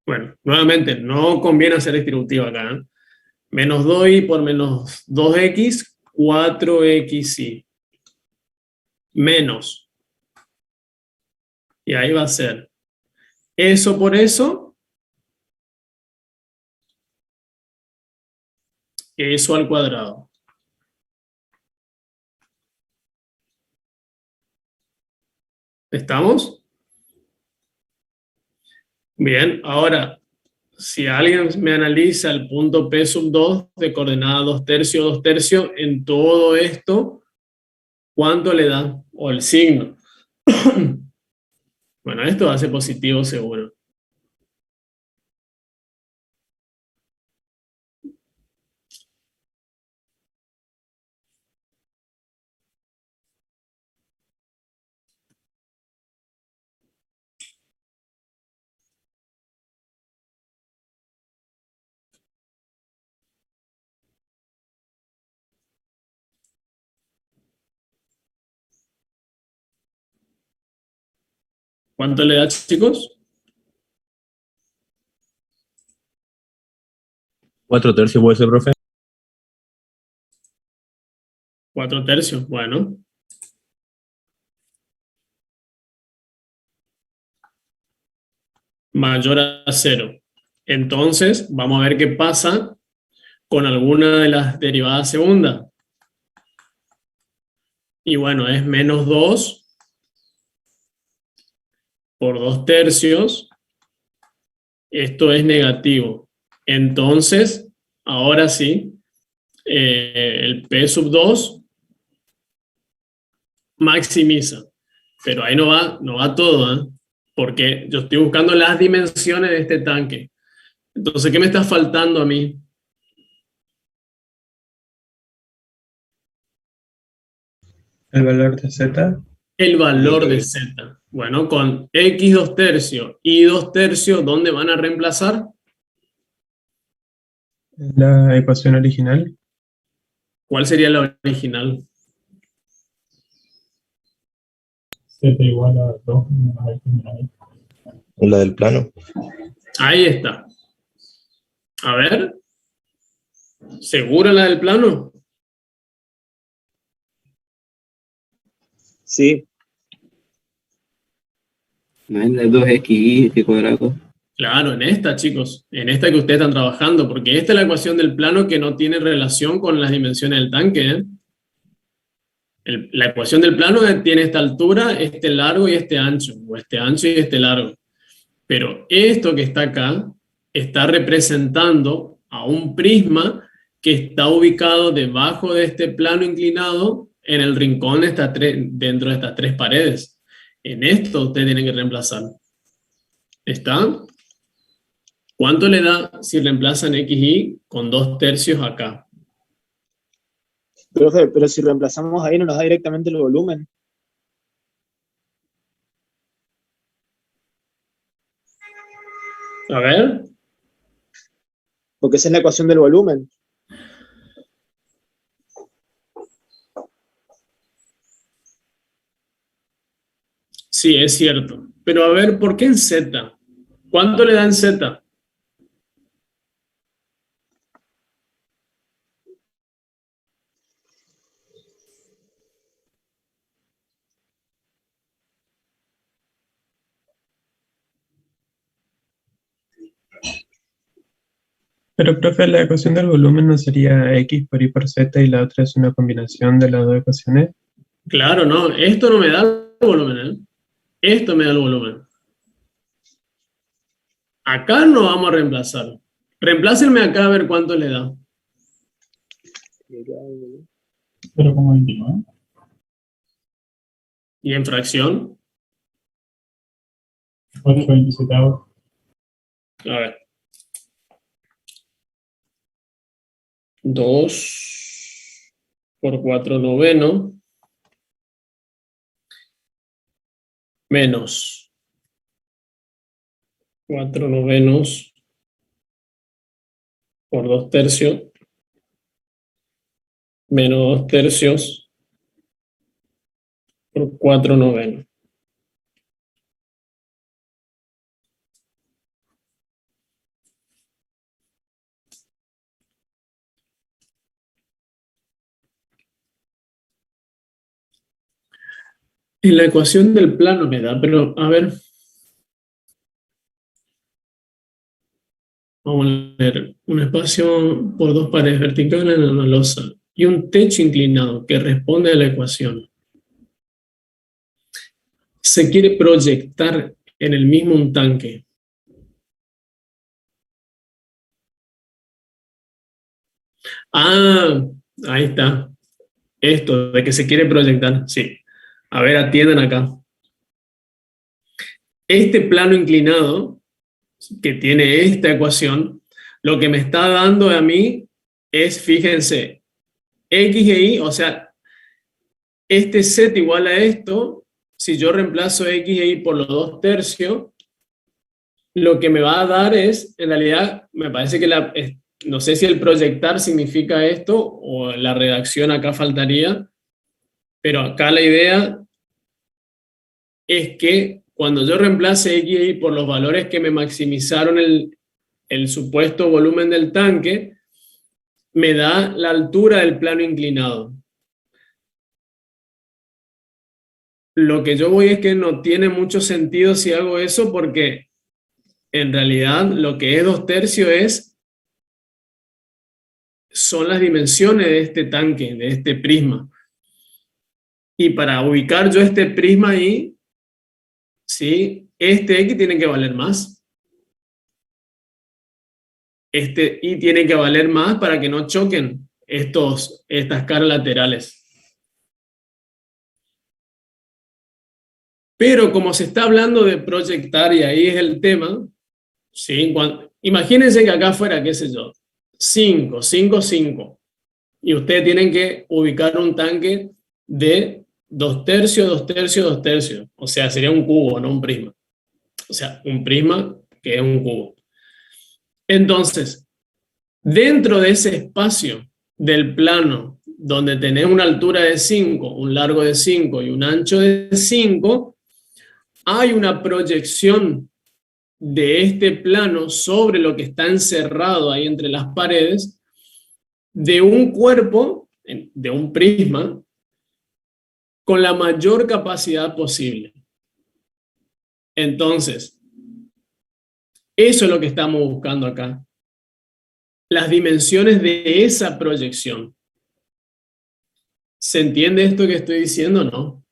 Bueno, nuevamente, no conviene hacer distributiva acá, ¿eh? Menos 2y por menos 2x, 4xy. Menos. Y ahí va a ser eso por eso, eso al cuadrado. ¿Estamos? Bien, ahora, si alguien me analiza el punto P sub 2 de coordenada 2 tercios, 2 tercios, en todo esto, ¿cuánto le da? O el signo. Bueno, esto va a ser positivo seguro. ¿Cuánto le da, chicos? 4 tercios puede ser, profe. 4 tercios, bueno. Mayor a 0. Entonces, vamos a ver qué pasa con alguna de las derivadas segundas. Y bueno, es menos 2 por 2 tercios. Esto es negativo. Entonces, ahora sí, el P sub 2 maximiza. Pero ahí no va todo, ¿eh? Porque yo estoy buscando las dimensiones de este tanque. Entonces, ¿qué me está faltando a mí? El valor de z. El valor de z. Bueno, con x 2 tercios y 2 tercios, ¿dónde van a reemplazar? La ecuación original. ¿Cuál sería la original? Z igual a 2 menos X menos Y. La del plano. Ahí está. A ver. ¿Segura la del plano? Sí, No es la 2xy este cuadrado. Claro, en esta, chicos, en esta que ustedes están trabajando, porque esta es la ecuación del plano que no tiene relación con las dimensiones del tanque, ¿eh? La ecuación del plano tiene esta altura, este largo y este ancho, o este ancho y este largo. Pero esto que está acá está representando a un prisma que está ubicado debajo de este plano inclinado en el rincón dentro de estas tres paredes. En esto ustedes tienen que reemplazar. ¿Está? ¿Cuánto le da si reemplazan XY con 2/3 acá? profe, pero si reemplazamos ahí no nos da directamente el volumen. A ver. Porque esa es la ecuación del volumen. Sí, es cierto. Pero a ver, ¿por qué en Z? ¿Cuánto le da en Z? Pero, profe, la ecuación del volumen no sería x por y por z y la otra es una combinación de las dos ecuaciones. Claro, no. Esto no me da el volumen, ¿eh? Esto me da el volumen. Acá no vamos a reemplazar. Reemplácenme acá a ver cuánto le da. 0,29. ¿Y en fracción? 8,27. A ver. 2 por 4/9 menos 4/9 por 2/3 menos 2/3 por 4/9. En la ecuación del plano me da, pero a ver. Vamos a leer un espacio por dos paredes verticales en una losa y un techo inclinado que responde a la ecuación. Se quiere proyectar en el mismo un tanque. Ah, ahí está. Esto de que se quiere proyectar, sí. A ver, atiendan acá. Este plano inclinado que tiene esta ecuación, lo que me está dando a mí es, fíjense, X e Y, o sea, este Z igual a esto, si yo reemplazo X e Y por los 2/3, lo que me va a dar es, en realidad, me parece que no sé si el proyectar significa esto o la redacción acá faltaría, pero acá la idea es que cuando yo reemplace X e Y por los valores que me maximizaron el supuesto volumen del tanque, me da la altura del plano inclinado. Lo que yo voy es que no tiene mucho sentido si hago eso porque en realidad lo que es 2/3 son las dimensiones de este tanque, de este prisma. Y para ubicar yo este prisma ahí, ¿sí? Este X tiene que valer más. Este Y tiene que valer más para que no choquen estas caras laterales. Pero como se está hablando de proyectar, y ahí es el tema, ¿sí? Imagínense que acá fuera, qué sé yo, 5, 5, 5. Y ustedes tienen que ubicar un tanque de 2/3, 2/3, 2/3. O sea, sería un cubo, no un prisma. O sea, un prisma que es un cubo. Entonces, dentro de ese espacio del plano donde tenés una altura de 5, un largo de 5 y un ancho de 5, hay una proyección de este plano sobre lo que está encerrado ahí entre las paredes de un cuerpo, de un prisma, con la mayor capacidad posible. Entonces, eso es lo que estamos buscando acá. Las dimensiones de esa proyección. ¿Se entiende esto que estoy diciendo o no?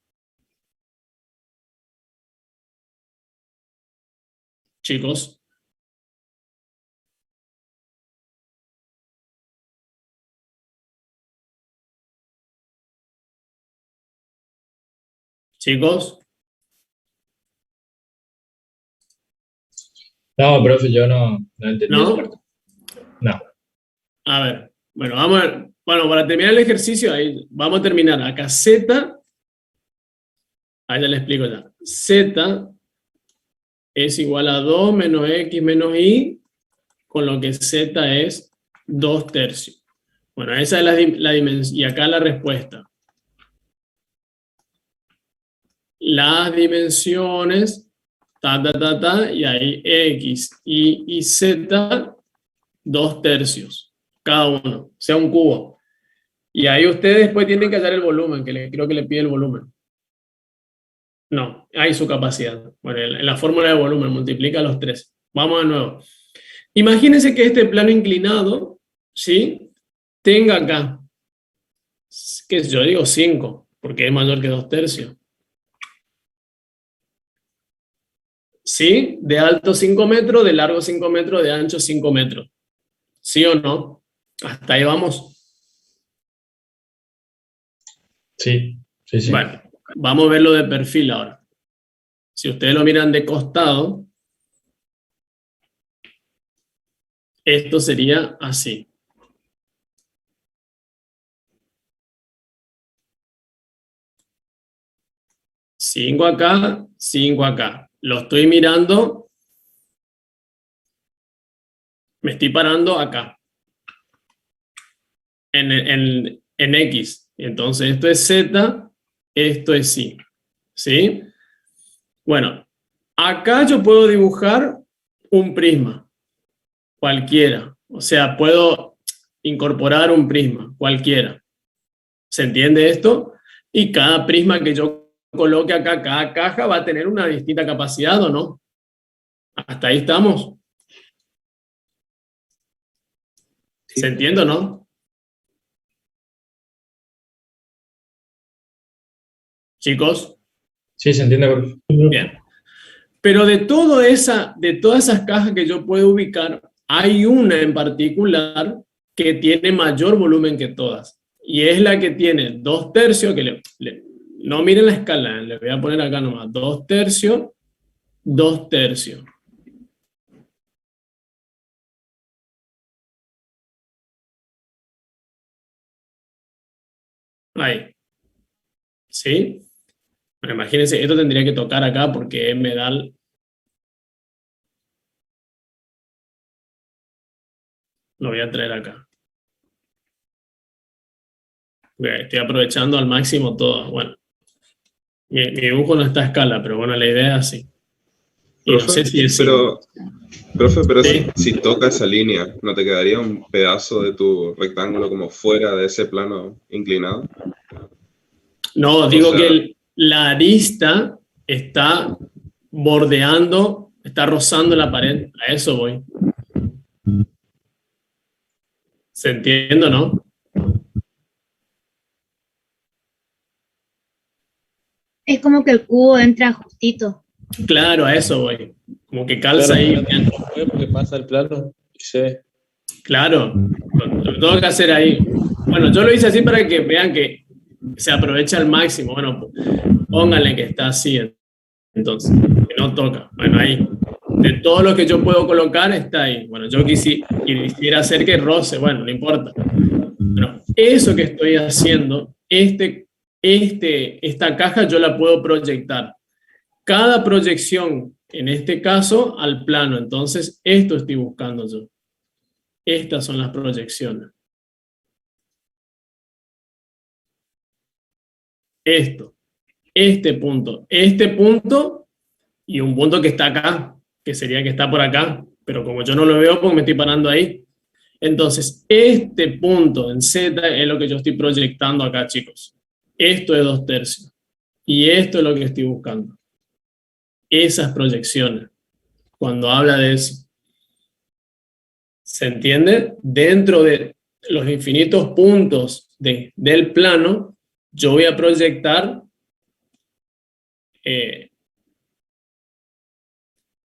Chicos. Chicos. No, profe, yo no entendí esa ¿No? parte. No. A ver, bueno, vamos a ver. Bueno, para terminar el ejercicio, ahí vamos a terminar acá. Z, ahí ya le explico ya. Z es igual a 2 menos X menos Y, con lo que Z es 2 tercios. Bueno, esa es la dimensión, y acá la respuesta. Las dimensiones, y ahí X, Y y Z, 2 tercios, cada uno, o sea, un cubo. Y ahí ustedes después tienen que hallar el volumen, creo que le pide el volumen. No, hay su capacidad. Bueno, en la fórmula de volumen multiplica los 3. Vamos de nuevo. Imagínense que este plano inclinado, ¿sí?, tenga acá, que yo digo 5, porque es mayor que 2 tercios. ¿Sí? De alto 5 metros, de largo 5 metros, de ancho 5 metros. ¿Sí o no? Hasta ahí vamos. Sí, sí, sí. Bueno, vamos a verlo de perfil ahora. Si ustedes lo miran de costado, esto sería así. Cinco acá, 5 acá. Lo estoy mirando, me estoy parando acá, en X. Entonces esto es Z, esto es Y. ¿Sí? Bueno, acá yo puedo dibujar un prisma, cualquiera. O sea, puedo incorporar un prisma, cualquiera. ¿Se entiende esto? Y cada prisma que yo coloque acá, cada caja va a tener una distinta capacidad, ¿o no? ¿Hasta ahí estamos? ¿Se entiende o no? ¿Chicos? Sí, se entiende, profe. Bien. Pero de todas esas cajas que yo puedo ubicar, hay una en particular que tiene mayor volumen que todas. Y es la que tiene 2 tercios, que no miren la escala, le voy a poner acá nomás, 2 tercios, 2 tercios. Ahí. ¿Sí? Bueno, imagínense, esto tendría que tocar acá porque es medal. Lo voy a traer acá. Estoy aprovechando al máximo todo. Bueno, mi dibujo no está a escala, pero bueno, la idea es así. Y no sé si es Profe, ¿sí? si toca esa línea, ¿no te quedaría un pedazo de tu rectángulo como fuera de ese plano inclinado? No, digo que la arista está bordeando, está rozando la pared. A eso voy. ¿Se entiende, no? Es como que el cubo entra justito. Claro, a eso voy. Como que calza ahí. Porque pasa el plano. Sí. Claro, lo tengo que hacer ahí. Bueno, yo lo hice así para que vean que se aprovecha al máximo. Bueno, pónganle que está así, entonces, que no toca. Bueno, ahí. De todo lo que yo puedo colocar está ahí. Bueno, yo quisiera hacer que roce, bueno, no importa. Pero eso que estoy haciendo, esta caja yo la puedo proyectar. Cada proyección, en este caso, al plano. Entonces, esto estoy buscando yo. Estas son las proyecciones. Este punto y un punto que está acá, que sería que está por acá, pero como yo no lo veo porque me estoy parando ahí. Entonces, este punto en Z es lo que yo estoy proyectando acá, chicos. Esto es 2 tercios. Y esto es lo que estoy buscando. Esas proyecciones, cuando habla de eso. ¿Se entiende? Dentro de los infinitos puntos del plano, yo voy a proyectar 3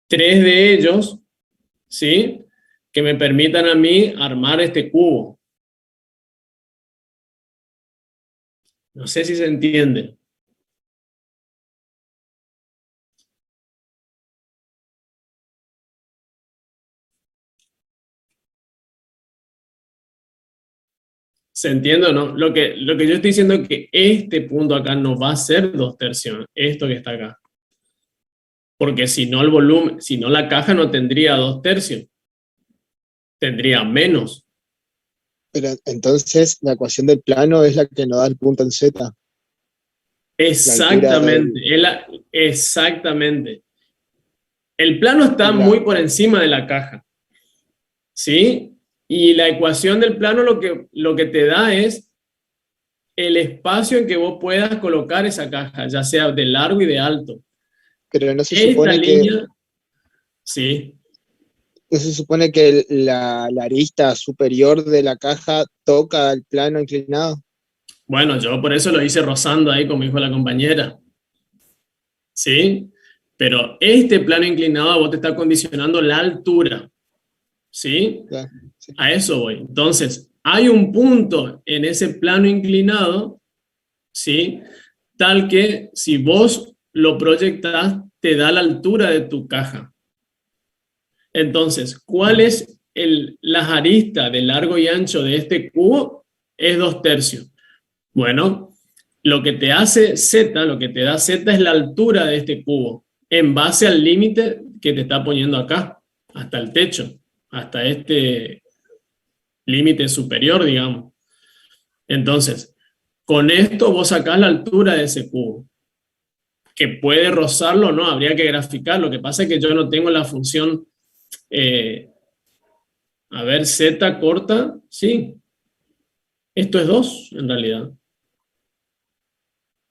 de ellos, ¿sí? Que me permitan a mí armar este cubo. No sé si se entiende. ¿Se entiende o no? Lo que yo estoy diciendo es que este punto acá no va a ser 2/3, esto que está acá. Porque si no el volumen, si no la caja no tendría 2/3, tendría menos. Pero entonces la ecuación del plano es la que nos da el punto en Z. Exactamente, exactamente. El plano está muy por encima de la caja, ¿sí? Y la ecuación del plano lo que te da es el espacio en que vos puedas colocar esa caja, ya sea de largo y de alto. Pero no se Esta supone línea, sí. ¿no se supone que la arista superior de la caja toca el plano inclinado? Bueno, yo por eso lo hice rozando ahí, como dijo la compañera. ¿Sí? Pero este plano inclinado a vos te está condicionando la altura. ¿Sí? Claro, sí. A eso voy. Entonces, hay un punto en ese plano inclinado, ¿sí? Tal que si vos lo proyectás, te da la altura de tu caja. Entonces, ¿cuál es las aristas de largo y ancho de este cubo? Es 2/3. Bueno, lo que te hace Z, lo que te da Z es la altura de este cubo, en base al límite que te está poniendo acá, hasta el techo, hasta este límite superior, digamos. Entonces, con esto vos sacás la altura de ese cubo. Que puede rozarlo o no, habría que graficar. Lo que pasa es que yo no tengo la función, a ver, Z corta, sí. Esto es 2, en realidad.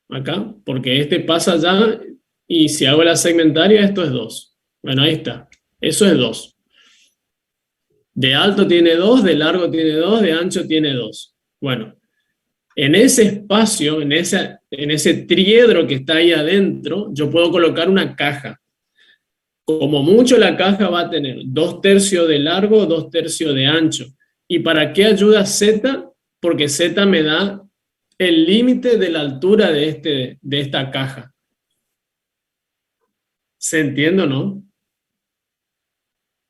Acá, porque este pasa allá, y si hago la segmentaria, esto es 2. Bueno, ahí está. Eso es 2. De alto tiene 2, de largo tiene 2, de ancho tiene 2. Bueno, en ese espacio, en ese triedro que está ahí adentro, yo puedo colocar una caja. Como mucho la caja va a tener 2/3 de largo, 2/3 de ancho. ¿Y para qué ayuda Z? Porque Z me da el límite de la altura de esta caja. ¿Se entiende o no?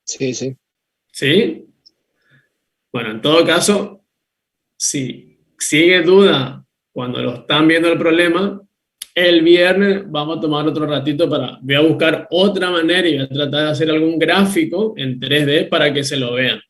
Sí, sí. ¿Sí? Bueno, en todo caso, si sigue duda cuando lo están viendo el problema, el viernes vamos a tomar otro ratito voy a buscar otra manera y voy a tratar de hacer algún gráfico en 3D para que se lo vean.